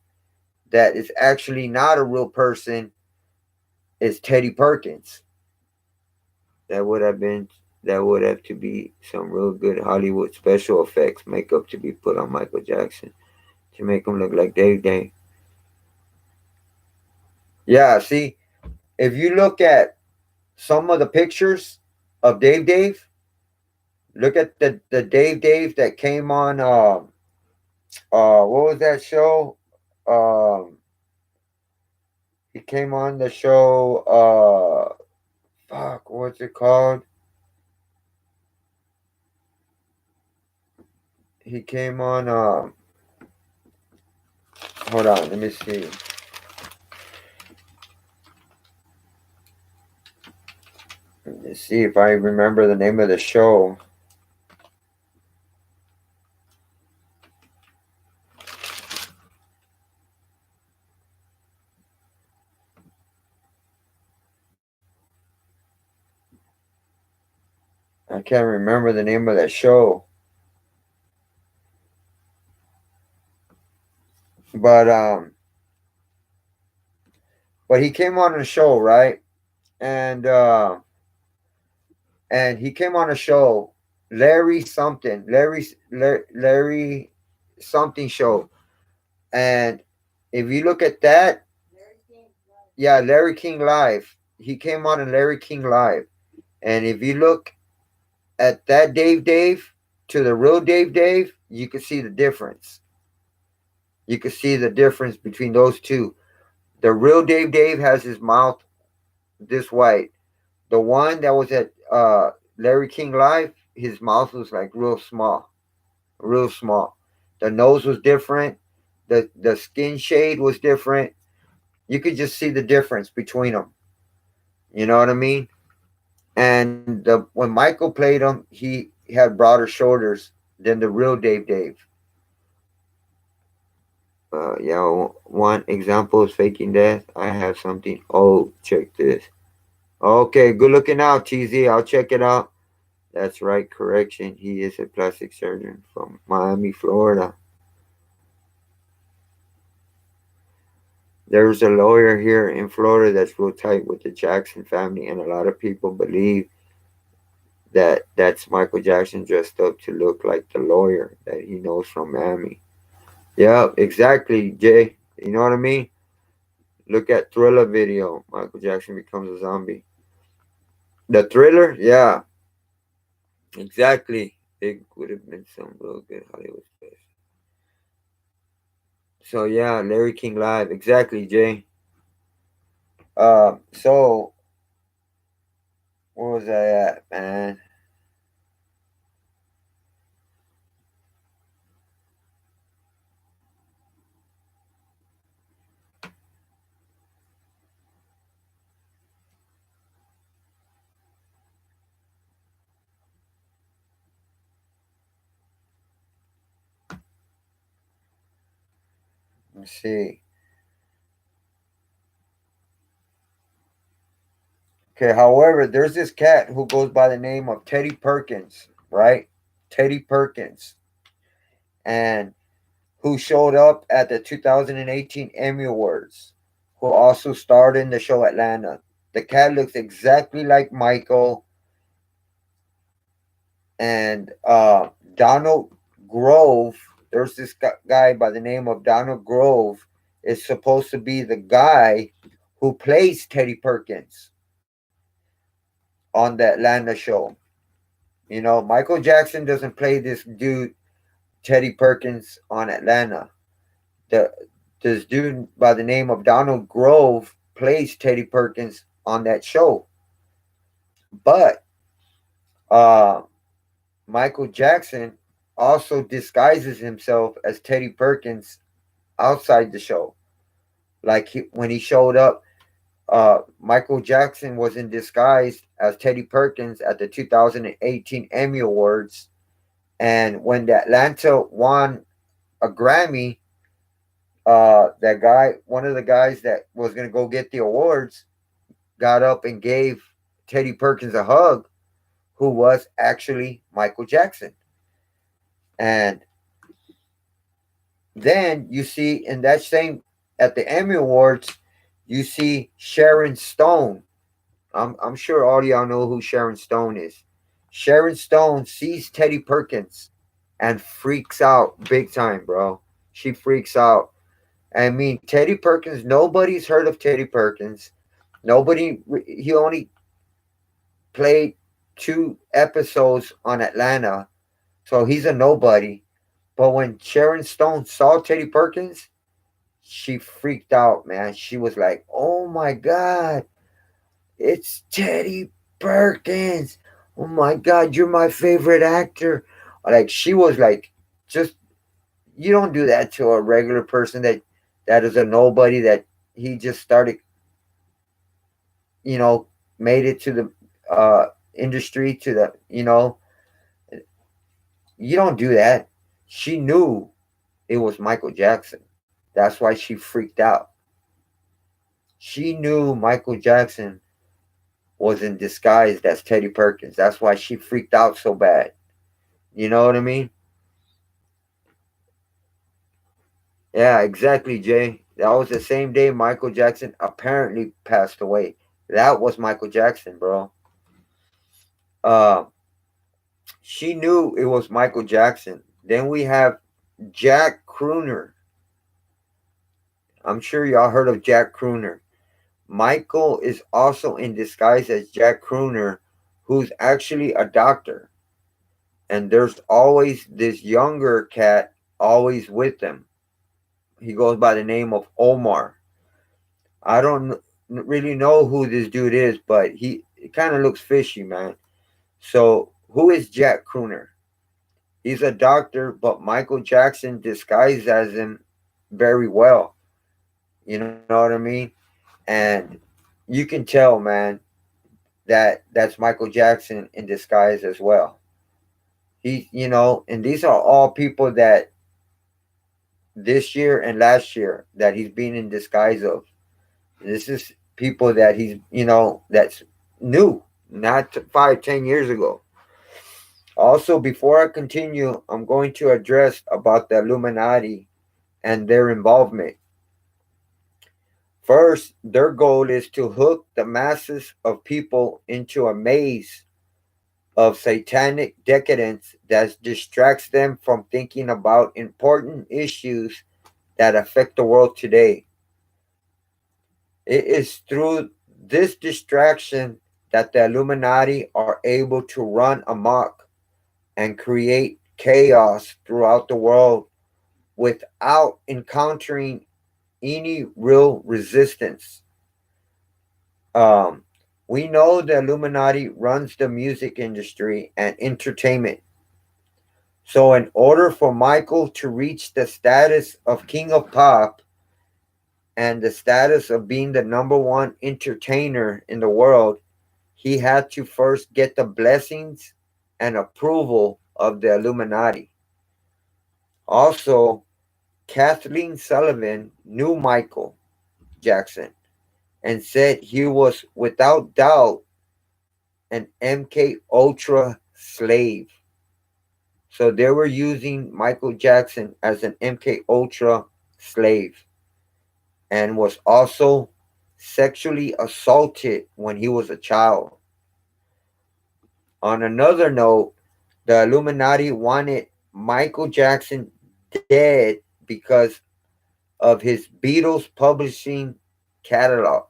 that is actually not a real person is Teddy Perkins. That would have been that would have to be some real good Hollywood special effects makeup to be put on Michael Jackson to make him look like Dave. Yeah, see, if you look at some of the pictures of Dave, look at the Dave that came on what was that show? Um he came on the show fuck, what's it called? He came on hold on, let me see. Let's see if I remember the name of the show. I can't remember the name of that show, but he came on the show, right? And he came on a show, Larry something, Larry something show, and if you look at that, yeah, Larry King Live. He came on in Larry King Live, and if you look at that Dave to the real Dave, you can see the difference. You can see the difference between those two. The real Dave has his mouth this white. The one that was at Larry King Live, his mouth was like real small, real small. The nose was different. The skin shade was different. You could just see the difference between them. You know what I mean? And when Michael played him, he had broader shoulders than the real Dave. Yeah, one example is faking death. I have something. Oh, check this. Okay, good looking out, TZ. I'll check it out. That's right, correction. He is a plastic surgeon from Miami, Florida. There's a lawyer here in Florida that's real tight with the Jackson family, and a lot of people believe that that's Michael Jackson dressed up to look like the lawyer that he knows from Miami. Yeah, exactly, Jay. You know what I mean? Look at Thriller video. Michael Jackson becomes a zombie. The Thriller, yeah, exactly. It would have been some real good Hollywood stuff. So yeah, Larry King Live, exactly, Jay. So where was I at, man? Let's see. Okay, however, there's this cat who goes by the name of Teddy Perkins, right? Teddy Perkins, and who showed up at the 2018 Emmy Awards, who also starred in the show Atlanta. The cat looks exactly like Michael, and Donald Grove. There's this guy by the name of Donald Grove is supposed to be the guy who plays Teddy Perkins on the Atlanta show. You know, Michael Jackson doesn't play this dude Teddy Perkins on Atlanta. The this dude by the name of Donald Grove plays Teddy Perkins on that show. But uh, Michael Jackson also disguises himself as Teddy Perkins outside the show. Like when he showed up, Michael Jackson was in disguise as Teddy Perkins at the 2018 Emmy Awards. And when the Atlanta won a Grammy, that guy, one of the guys that was going to go get the awards, got up and gave Teddy Perkins a hug, who was actually Michael Jackson. And then you see in that same, at the Emmy Awards, you see Sharon Stone. I'm sure all y'all know who Sharon Stone is. Sharon Stone sees Teddy Perkins and freaks out big time, bro. She freaks out. I mean, Teddy Perkins, nobody's heard of Teddy Perkins. Nobody, he only played 2 episodes on Atlanta, so he's a nobody. But when Sharon Stone saw Teddy Perkins, she freaked out, man. She was like, "Oh my God, it's Teddy Perkins. Oh my God, you're my favorite actor." Like, she was like, just, you don't do that to a regular person that is a nobody, that he just started, you know, made it to the industry, to the, you don't do that. She knew it was Michael Jackson. That's why she freaked out. She knew Michael Jackson was in disguise as Teddy Perkins. That's why she freaked out so bad. You know what I mean? Yeah, exactly, Jay. That was the same day Michael Jackson apparently passed away. That was Michael Jackson, bro. Uh, she knew it was Michael Jackson. Then we have Jack Crooner. I'm sure y'all heard of Jack Crooner. Michael is also in disguise as Jack Crooner, who's actually a doctor. And there's always this younger cat always with them. He goes by the name of Omar. I don't really know who this dude is, but he kind of looks fishy, man. So, who is Jack Crooner? He's a doctor, but Michael Jackson disguised as him very well. You know what I mean? And you can tell, man, that that's Michael Jackson in disguise as well. And these are all people that this year and last year that he's been in disguise of. This is people that that's new, not 5, 10 years ago. Also, before I continue, I'm going to address about the Illuminati and their involvement. First, their goal is to hook the masses of people into a maze of satanic decadence that distracts them from thinking about important issues that affect the world today. It is through this distraction that the Illuminati are able to run amok and create chaos throughout the world without encountering any real resistance. Um, we know the Illuminati runs the music industry and entertainment. So, in order for Michael to reach the status of King of Pop and the status of being the number one entertainer in the world, he had to first get the blessings and approval of the Illuminati. Also, Kathleen Sullivan knew Michael Jackson and said he was without doubt an MK Ultra slave. So they were using Michael Jackson as an MK Ultra slave and was also sexually assaulted when he was a child. On another note, the Illuminati wanted Michael Jackson dead because of his Beatles publishing catalog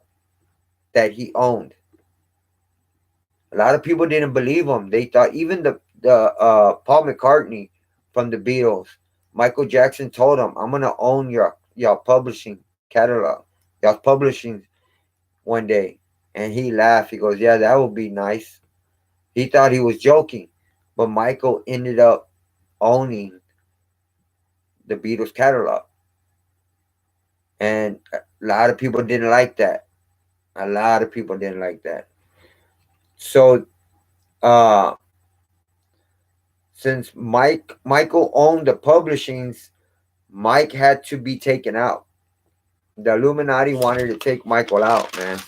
that he owned. A lot of people didn't believe him. They thought even the Paul McCartney from the Beatles, Michael Jackson told him, "I'm gonna own your publishing catalog, your publishing one day." And he laughed. He goes, "Yeah, that would be nice." He thought he was joking, but Michael ended up owning the Beatles catalog, and a lot of people didn't like that. A lot of people didn't like that. So, uh, since Michael owned the publishings, Mike had to be taken out. The Illuminati wanted to take Michael out, man.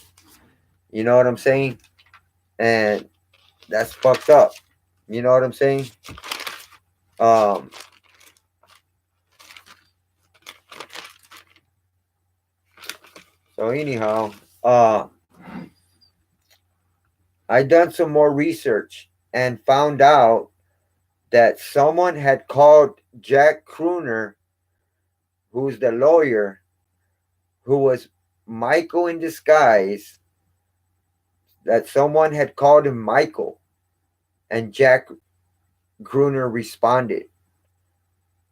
You know what I'm saying? And that's fucked up. You know what I'm saying? Um, so anyhow, I done some more research and found out that someone had called Jack Crooner, who's the lawyer, who was Michael in disguise, that someone had called him Michael, and Jack Crooner responded.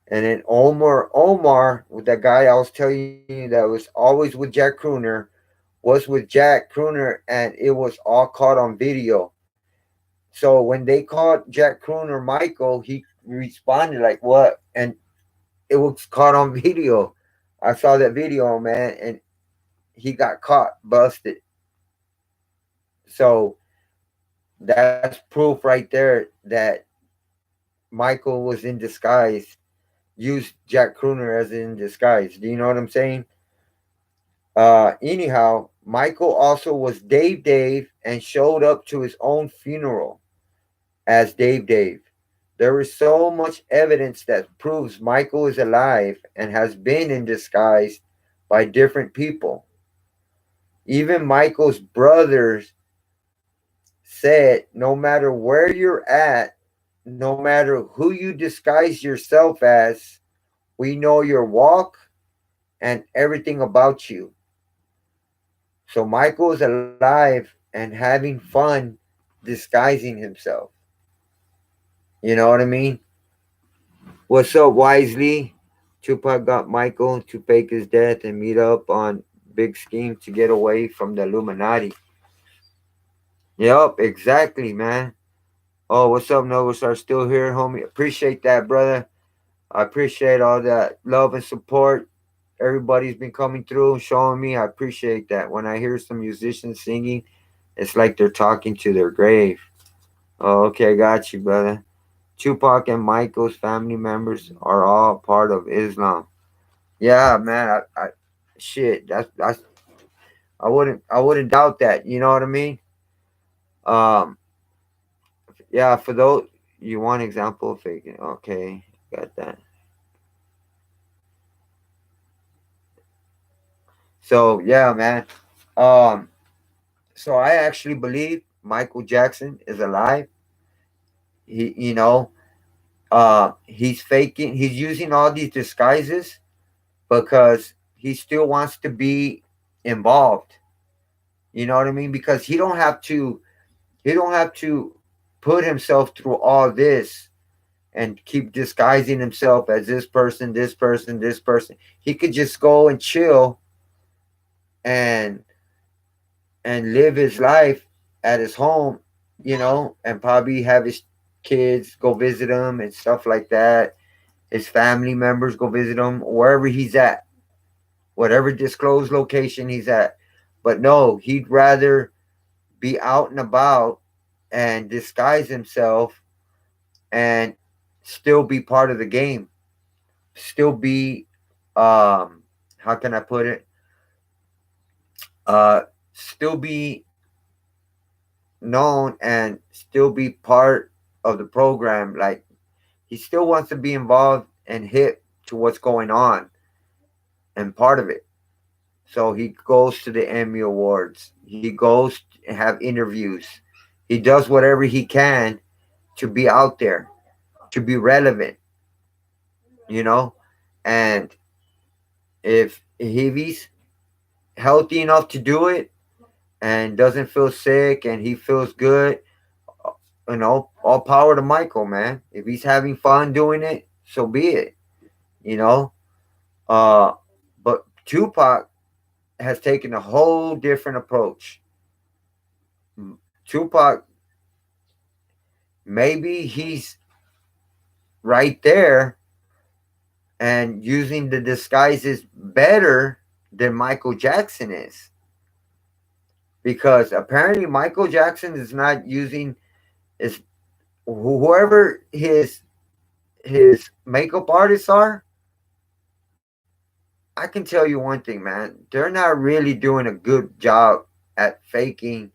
And then Omar, the guy I was telling you that was always with Jack Crooner, was with Jack Crooner, and it was all caught on video. So when they called Jack Crooner Michael, he responded like, "What?" And it was caught on video. I saw that video, man, and he got caught, busted. So that's proof right there that Michael was in disguise, used Jack Crooner as in disguise. Do you know what I'm saying? Anyhow, Michael also was Dave and showed up to his own funeral as Dave. There is so much evidence that proves Michael is alive and has been in disguise by different people. Even Michael's brothers said no matter where you're at, no matter who you disguise yourself as, we know your walk and everything about you. So Michael is alive and having fun disguising himself. You know what I mean? What's up, Wisely? Tupac got Michael to fake his death and meet up on big scheme to get away from the Illuminati. Yep, exactly, man. Oh, what's up, Novastar? Still here, homie. Appreciate that, brother. I appreciate all that love and support. Everybody's been coming through and showing me. I appreciate that. When I hear some musicians singing, it's like they're talking to their grave. Oh, okay, got you, brother. Tupac and Michael's family members are all part of Islam. Yeah, man. Shit. That's. I wouldn't doubt that. You know what I mean? Um. Yeah. For those, you want example of faking? Okay, got that. So yeah, man. Um. So I actually believe Michael Jackson is alive. He's faking. He's using all these disguises because he still wants to be involved. You know what I mean? Because he don't have to. He don't have to put himself through all this and keep disguising himself as this person, this person, this person. He could just go and chill and live his life at his home, and probably have his kids go visit him and stuff like that. His family members go visit him wherever he's at, whatever disclosed location he's at. But no, he'd rather be out and about and disguise himself and still be part of the game, still be, how can I put it? Still be known and still be part of the program. Like he still wants to be involved and hip to what's going on and part of it. So he goes to the Emmy Awards. He goes and have interviews. He does whatever he can to be out there, to be relevant, you know. And if he's healthy enough to do it and doesn't feel sick and he feels good, all power to Michael, man. If he's having fun doing it, so be it, you know. Uh, but Tupac has taken a whole different approach. Tupac, maybe he's right there and using the disguises better than Michael Jackson is. Because apparently Michael Jackson is not using is whoever his makeup artists are. I can tell you one thing, man. They're not really doing a good job at faking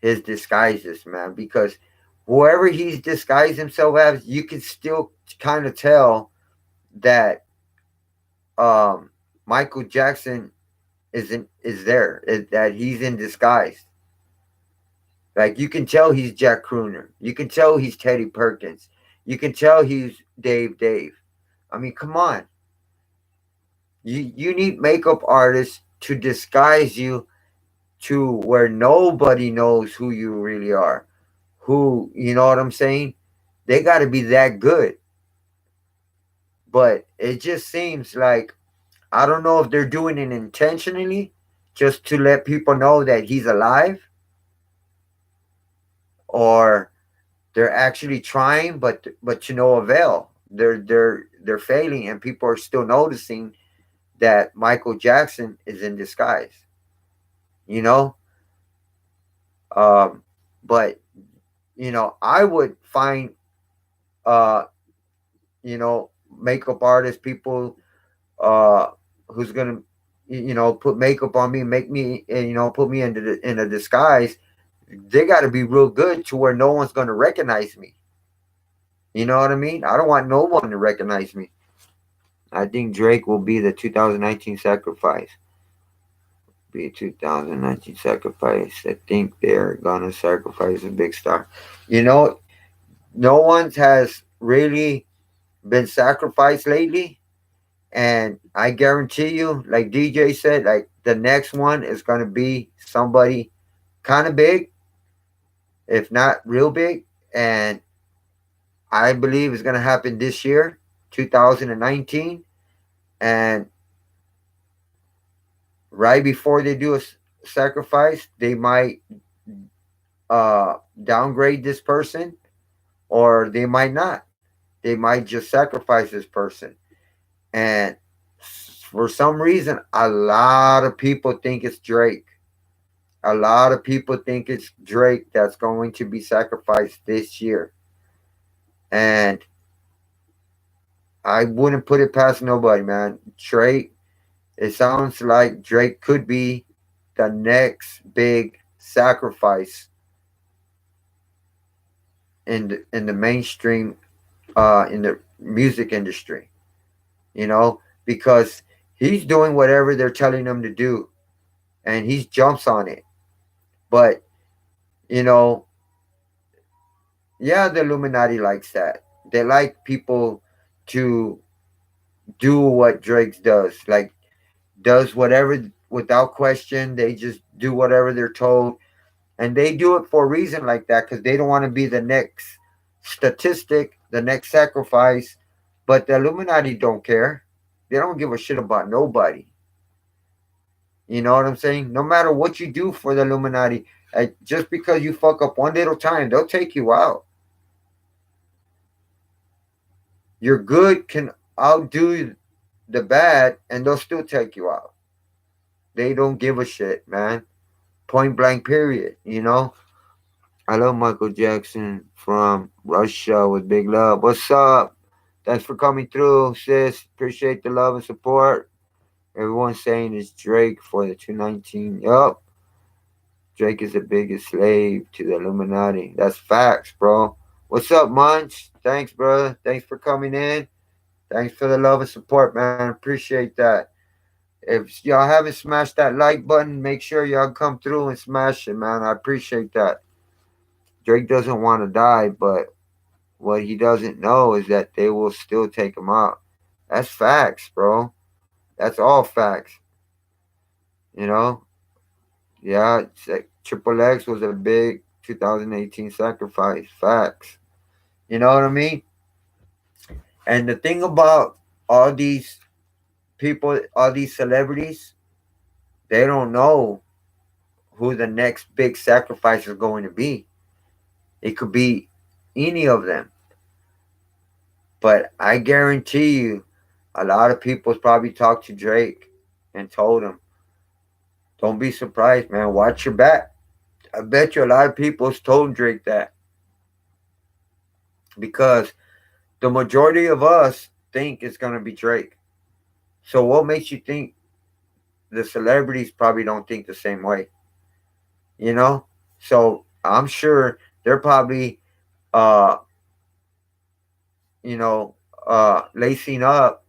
his disguises, man. Because whoever he's disguised himself as, you can still kind of tell that Michael Jackson is there, that he's in disguise. Like you can tell he's Jack Crooner. You can tell he's Teddy Perkins. You can tell he's Dave. I mean, come on. You need makeup artists to disguise you to where nobody knows who you really are. Who, you know what I'm saying? They got to be that good. But it just seems like I don't know if they're doing it intentionally just to let people know that he's alive, or they're actually trying but to no avail. They're failing and people are still noticing that Michael Jackson is in disguise, you know? Um but I would find uh makeup artists, people uh who's going to put makeup on me, make me, put me in a disguise. They got to be real good to where no one's gonna recognize me. You know what I mean? I don't want no one to recognize me. I think Drake will be the 2019 sacrifice. Be 2019 sacrifice. I think they're gonna sacrifice a big star. You know, no one has really been sacrificed lately, and I guarantee you, like DJ said, like the next one is gonna be somebody kind of big, if not real big, and I believe it's gonna happen this year, 2019, and right before they do a sacrifice, they might downgrade this person, or they might not. They might just sacrifice this person. And for some reason, a lot of people think it's Drake. A lot of people think it's Drake that's going to be sacrificed this year. And I wouldn't put it past nobody, man. Drake, it sounds like Drake could be the next big sacrifice in the mainstream, in the music industry, because he's doing whatever they're telling him to do, and he jumps on it. But you know, yeah, the Illuminati likes that. They like people to do what Drake does, like does whatever without question. They just do whatever they're told, and they do it for a reason like that because they don't want to be the next statistic, the next sacrifice. But the Illuminati don't care. They don't give a shit about nobody. You know what I'm saying? No matter what you do for the Illuminati, just because you fuck up one little time, they'll take you out. Your good can outdo the bad, and they'll still take you out. They don't give a shit, man. Point blank, period. I love Michael Jackson from Russia with big love. What's up? Thanks for coming through, sis. Appreciate the love and support. Everyone's saying it's Drake for the 219. Yup. Drake is the biggest slave to the Illuminati. That's facts, bro. What's up, Munch? Thanks, brother. Thanks for coming in. Thanks for the love and support, man. Appreciate that. If y'all haven't smashed that like button, make sure y'all come through and smash it, man. I appreciate that. Drake doesn't want to die, but what he doesn't know is that they will still take him out. That's facts, bro. That's all facts. You know? Yeah, Triple X was a big 2018 sacrifice. Facts. You know what I mean? And the thing about all these people, all these celebrities, they don't know who the next big sacrifice is going to be. It could be any of them. But I guarantee you, a lot of people probably talked to Drake and told him, don't be surprised, man. Watch your back. I bet you a lot of people told Drake that because the majority of us think it's going to be Drake. So what makes you think the celebrities probably don't think the same way? You know? So I'm sure they're probably, uh, you know, lacing up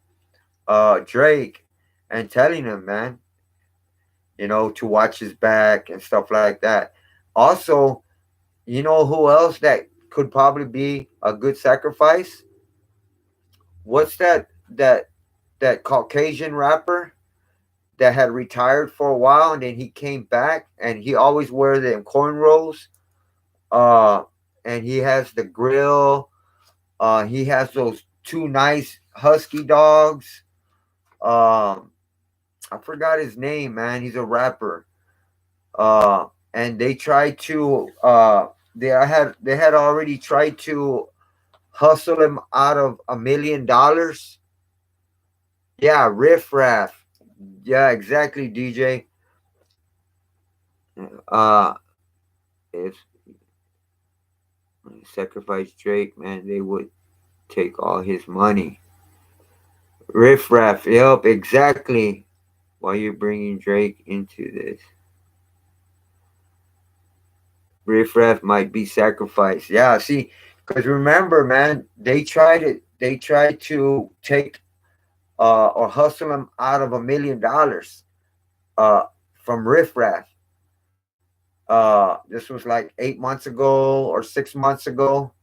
Drake and telling him, man, to watch his back and stuff like that. Also, you know who else that could probably be a good sacrifice? What's that Caucasian rapper that had retired for a while and then he came back and he always wears them cornrows. Uh and he has the grill. He has those two nice husky dogs. I forgot his name, man. He's a rapper. And they tried to they had already tried to hustle him out of $1 million. Yeah, Riff Raff. Yeah, exactly, DJ. Uh, if sacrifice Drake, man, they would take all his money. Riff Raff. Yep, exactly. Why you bringing Drake into this? Riff Raff might be sacrificed. Yeah, see, because remember, man, they tried to take or hustle him out of $1 million uh from Riff Raff. This was like 8 months ago or 6 months ago,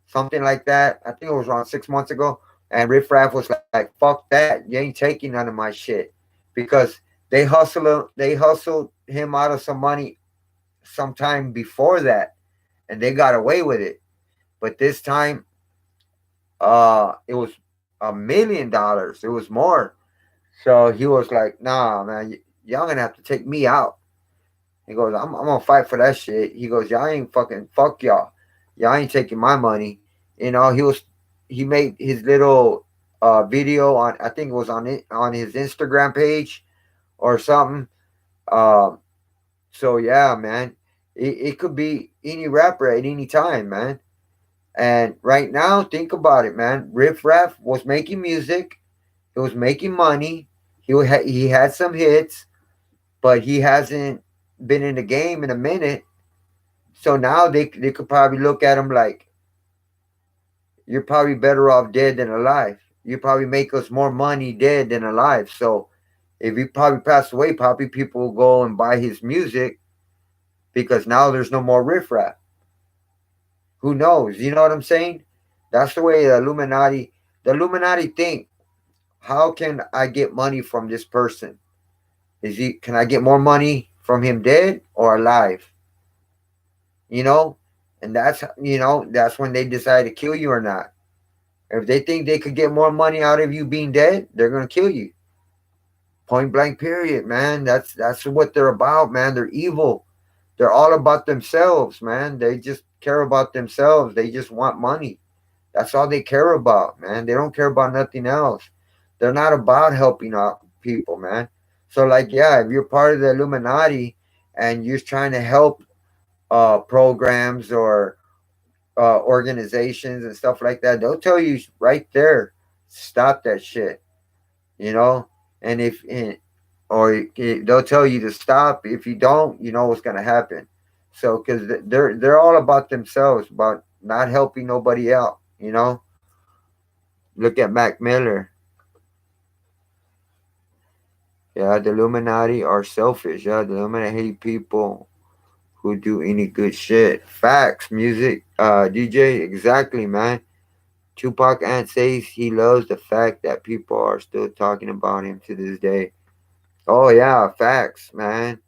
something like that. I think it was around 6 months ago. And Riff Raff was like, "Fuck that! You ain't taking none of my shit," because they hustled him out of some money sometime before that, and they got away with it. But this time, it was $1 million. It was more. So he was like, "Nah, man, y'all gonna have to take me out." He goes, I'm gonna fight for that shit. He goes, "Y'all ain't fucking fuck y'all. Y'all ain't taking my money." He made his little video on, I think it was on it on his Instagram page or something. Um so yeah, man. It could be any rapper at any time, man. And right now, think about it, man. Riff Raff was making music. He was making money. He had some hits, but he hasn't been in the game in a minute. So now they could probably look at him like, "You're probably better off dead than alive. You probably make us more money dead than alive." So if he probably passed away, probably people will go and buy his music because now there's no more riffraff. Who knows? You know what I'm saying? That's the way the Illuminati think. How can I get money from this person? Can I get more money from him dead or alive? You know? And that's when they decide to kill you or not. If they think they could get more money out of you being dead, they're gonna kill you. Point blank period, man. That's what they're about, man. They're evil. They're all about themselves, man. They just care about themselves. They just want money. That's all they care about, man. They don't care about nothing else. They're not about helping out people, man. So like, yeah, if you're part of the Illuminati and you're trying to help programs or organizations and stuff like that, they'll tell you right there, stop that shit, you know. And or they'll tell you to stop. If you don't, you know what's gonna happen. So, because they're all about themselves, about not helping nobody out, you know. Look at Mac Miller. Yeah, the Illuminati are selfish. Yeah, the Illuminati hate people who do any good shit. Facts, music, DJ, exactly, man. Tupac Ant says he loves the fact that people are still talking about him to this day. Oh yeah, facts, man.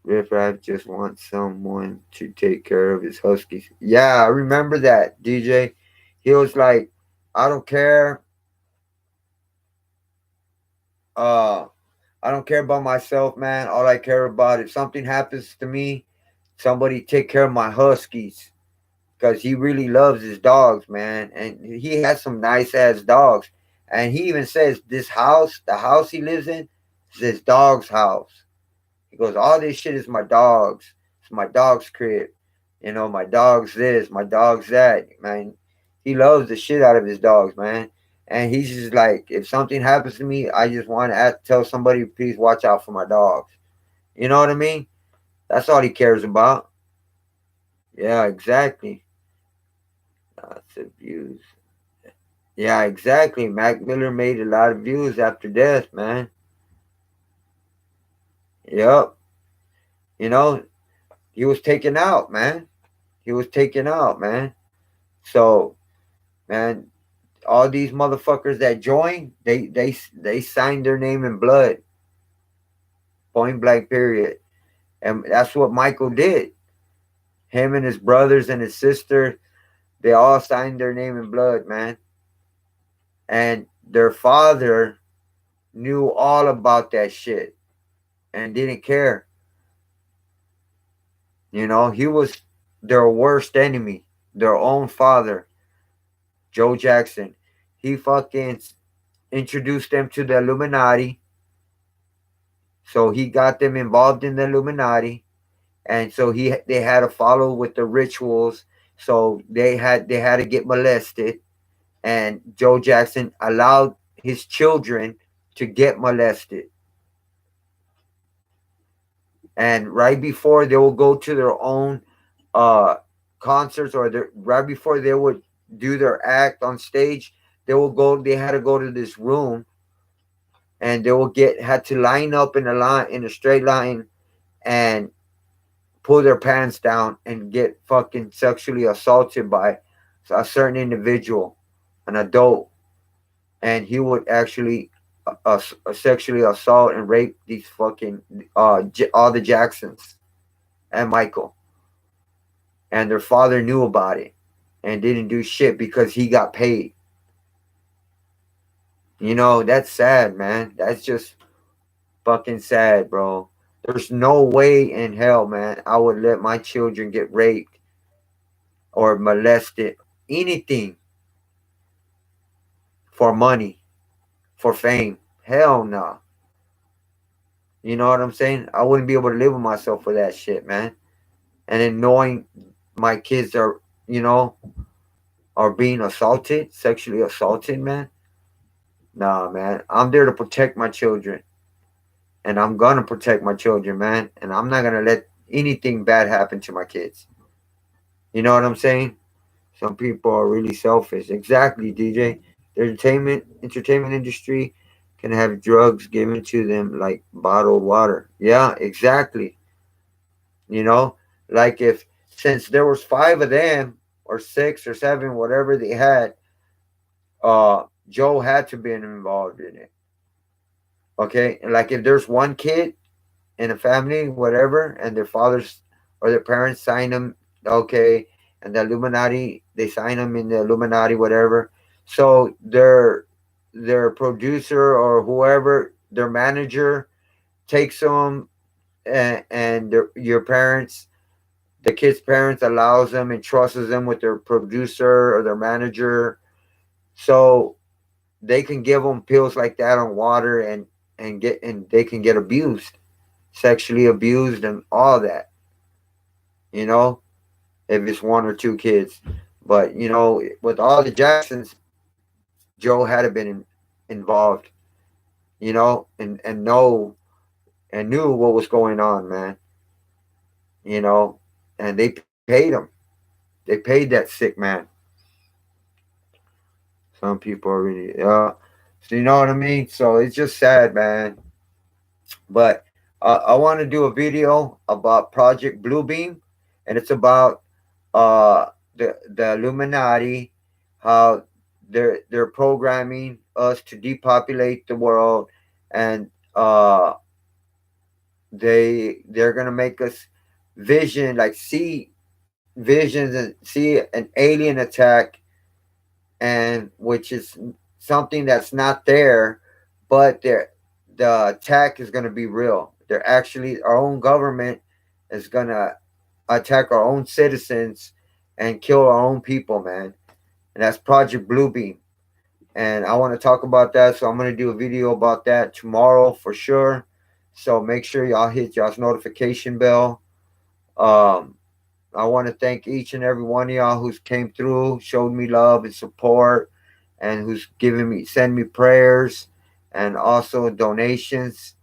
Riff Raff just wants someone to take care of his huskies. Yeah, I remember that, DJ. He was like, "I don't care. Uh, I don't care about myself, man. All I care about, if something happens to me, somebody take care of my huskies." Because he really loves his dogs, man. And he has some nice ass dogs. And he even says this house, the house he lives in, is his dog's house. He goes, "All this shit is my dog's. It's my dog's crib. You know, my dog's this, my dog's that." Man, he loves the shit out of his dogs, man. And he's just like, if something happens to me, I just want to tell somebody, please watch out for my dogs. You know what I mean? That's all he cares about. Yeah, exactly. Lots of views. Yeah, exactly. Mac Miller made a lot of views after death, man. Yep. You know, he was taken out, man. He was taken out, man. So, man, all these motherfuckers that joined, they signed their name in blood. Point blank period. And that's what Michael did. Him and his brothers and his sister, they all signed their name in blood, man. And their father knew all about that shit and didn't care. You know, he was their worst enemy, their own father, Joe Jackson. He fucking introduced them to the Illuminati. So he got them involved in the Illuminati. And so they had to follow with the rituals. So they had to get molested. And Joe Jackson allowed his children to get molested. And right before they will go to their own uh concerts, or right before they would do their act on stage, they had to go to this room, and they will get had to line up in a line, in a straight line, and pull their pants down and get fucking sexually assaulted by a certain individual, an adult, and he would actually sexually assault and rape these fucking all the Jacksons and Michael, and their father knew about it and didn't do shit because he got paid. That's sad, man. That's just fucking sad, bro. There's no way in hell, man, I would let my children get raped or molested, anything, for money, for fame. Hell no. Nah. You know what I'm saying? I wouldn't be able to live with myself for that shit, man. And then knowing my kids you know, are being assaulted, sexually assaulted, man. Nah, man. I'm there to protect my children. And I'm gonna protect my children, man. And I'm not gonna let anything bad happen to my kids. You know what I'm saying? Some people are really selfish. Exactly, DJ. The entertainment industry can have drugs given to them like bottled water. Yeah, exactly. You know, like if since there was five of them or six or seven, whatever they had, Joe had to be involved in it. Okay, and like if there's one kid in a family, whatever, and their fathers or their parents sign them, okay, and the Illuminati, they sign them in the Illuminati, whatever. So their producer or whoever, their manager, takes them, and your parents, the kid's parents, allows them and trusts them with their producer or their manager, so they can give them pills like that on water, and they can get abused, sexually abused, and all that. You know, if it's one or two kids. But with all the Jacksons, Joe had been involved. And knew what was going on, man. You know, and they paid him. They paid that sick man. Some people are really, so you know what I mean. So it's just sad, man. But I want to do a video about Project Bluebeam, and it's about the Illuminati, how they're programming us to depopulate the world, and they're gonna make us see visions and see an alien attack, and which is something that's not there, but the attack is gonna be real. They're actually our own government is gonna attack our own citizens and kill our own people, man. And that's Project Bluebeam. And I want to talk about that, so I'm gonna do a video about that tomorrow for sure. So make sure y'all hit y'all's notification bell. Um, I want to thank each and every one of y'all who's came through, showed me love and support, and who's send me prayers and also donations.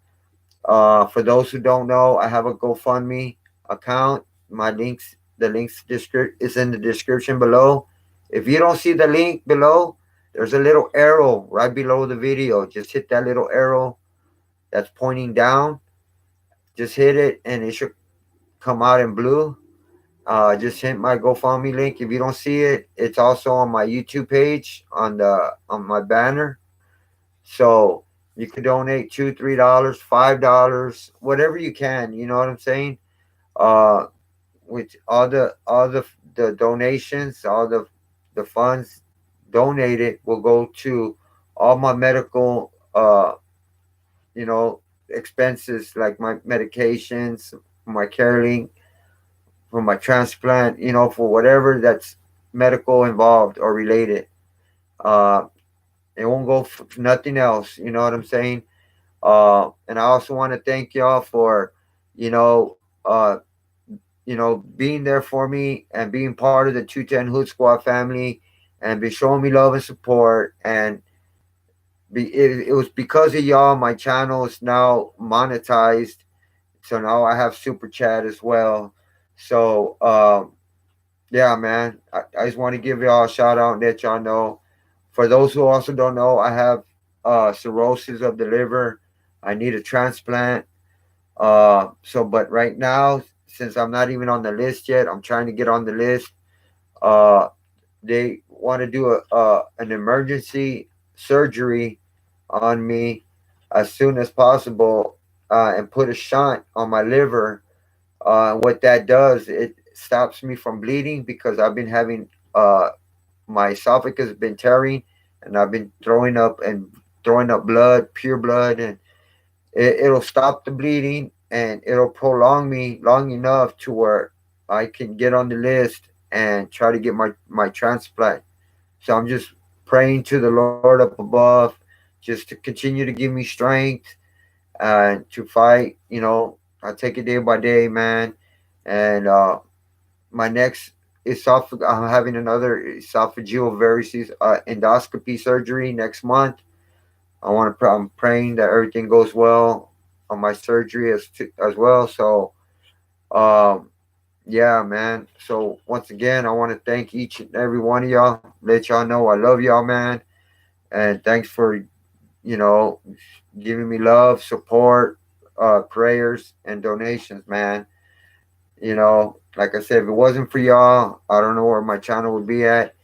For those who don't know, I have a GoFundMe account. The links is in the description below. If you don't see the link below, there's a little arrow right below the video. Just hit that little arrow that's pointing down. Just hit it, and it should come out in blue. Just hit my GoFundMe link. If you don't see it, it's also on my YouTube page on my banner. So you could donate $2, $3, $5, whatever you can. You know what I'm saying? Uh, with all the donations, all the funds donated will go to all my medical expenses, like my medications, my caring, for my transplant, for whatever that's medical involved or related. Uh, it won't go for nothing else. You know what I'm saying? And I also want to thank y'all for, you know, uh, being there for me and being part of the 210 Hood Squad family, and be showing me love and support. And it was because of y'all my channel is now monetized. So now I have super chat as well. So yeah, man, I just want to give y'all a shout out and let y'all know. For those who also don't know, I have cirrhosis of the liver. I need a transplant. So but right now, since I'm not even on the list yet, I'm trying to get on the list. Uh, they want to do a an emergency surgery on me as soon as possible, and put a shunt on my liver. What that does, it stops me from bleeding because I've been having my esophagus has been tearing, and I've been throwing up blood, pure blood, and it'll stop the bleeding and it'll prolong me long enough to where I can get on the list and try to get my transplant. So I'm just praying to the Lord up above just to continue to give me strength and to fight. I take it day by day, man. And my next I'm having another esophageal varices endoscopy surgery next month. I'm praying that everything goes well on my surgery as well. So, um, yeah, man. So once again, I want to thank each and every one of y'all. Let y'all know I love y'all, man. And thanks for giving me love, support, prayers, and donations, man. Like I said, if it wasn't for y'all, I don't know where my channel would be at.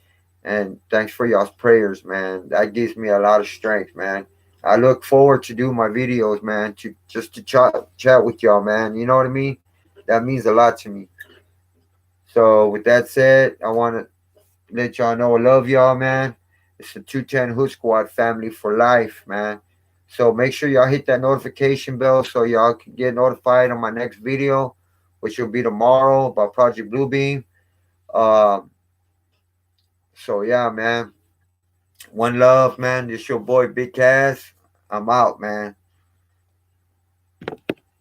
And thanks for y'all's prayers, man. That gives me a lot of strength, man. I look forward to do my videos, man. To just to chat with y'all, man. You know what I mean? That means a lot to me. So with that said, I want to let y'all know I love y'all, man. It's the 210 Hood Squad family for life, man. So make sure y'all hit that notification bell so y'all can get notified on my next video, which will be tomorrow about Project Bluebeam. Um, so yeah, man. One love, man. This your boy Big Cass. I'm out, man.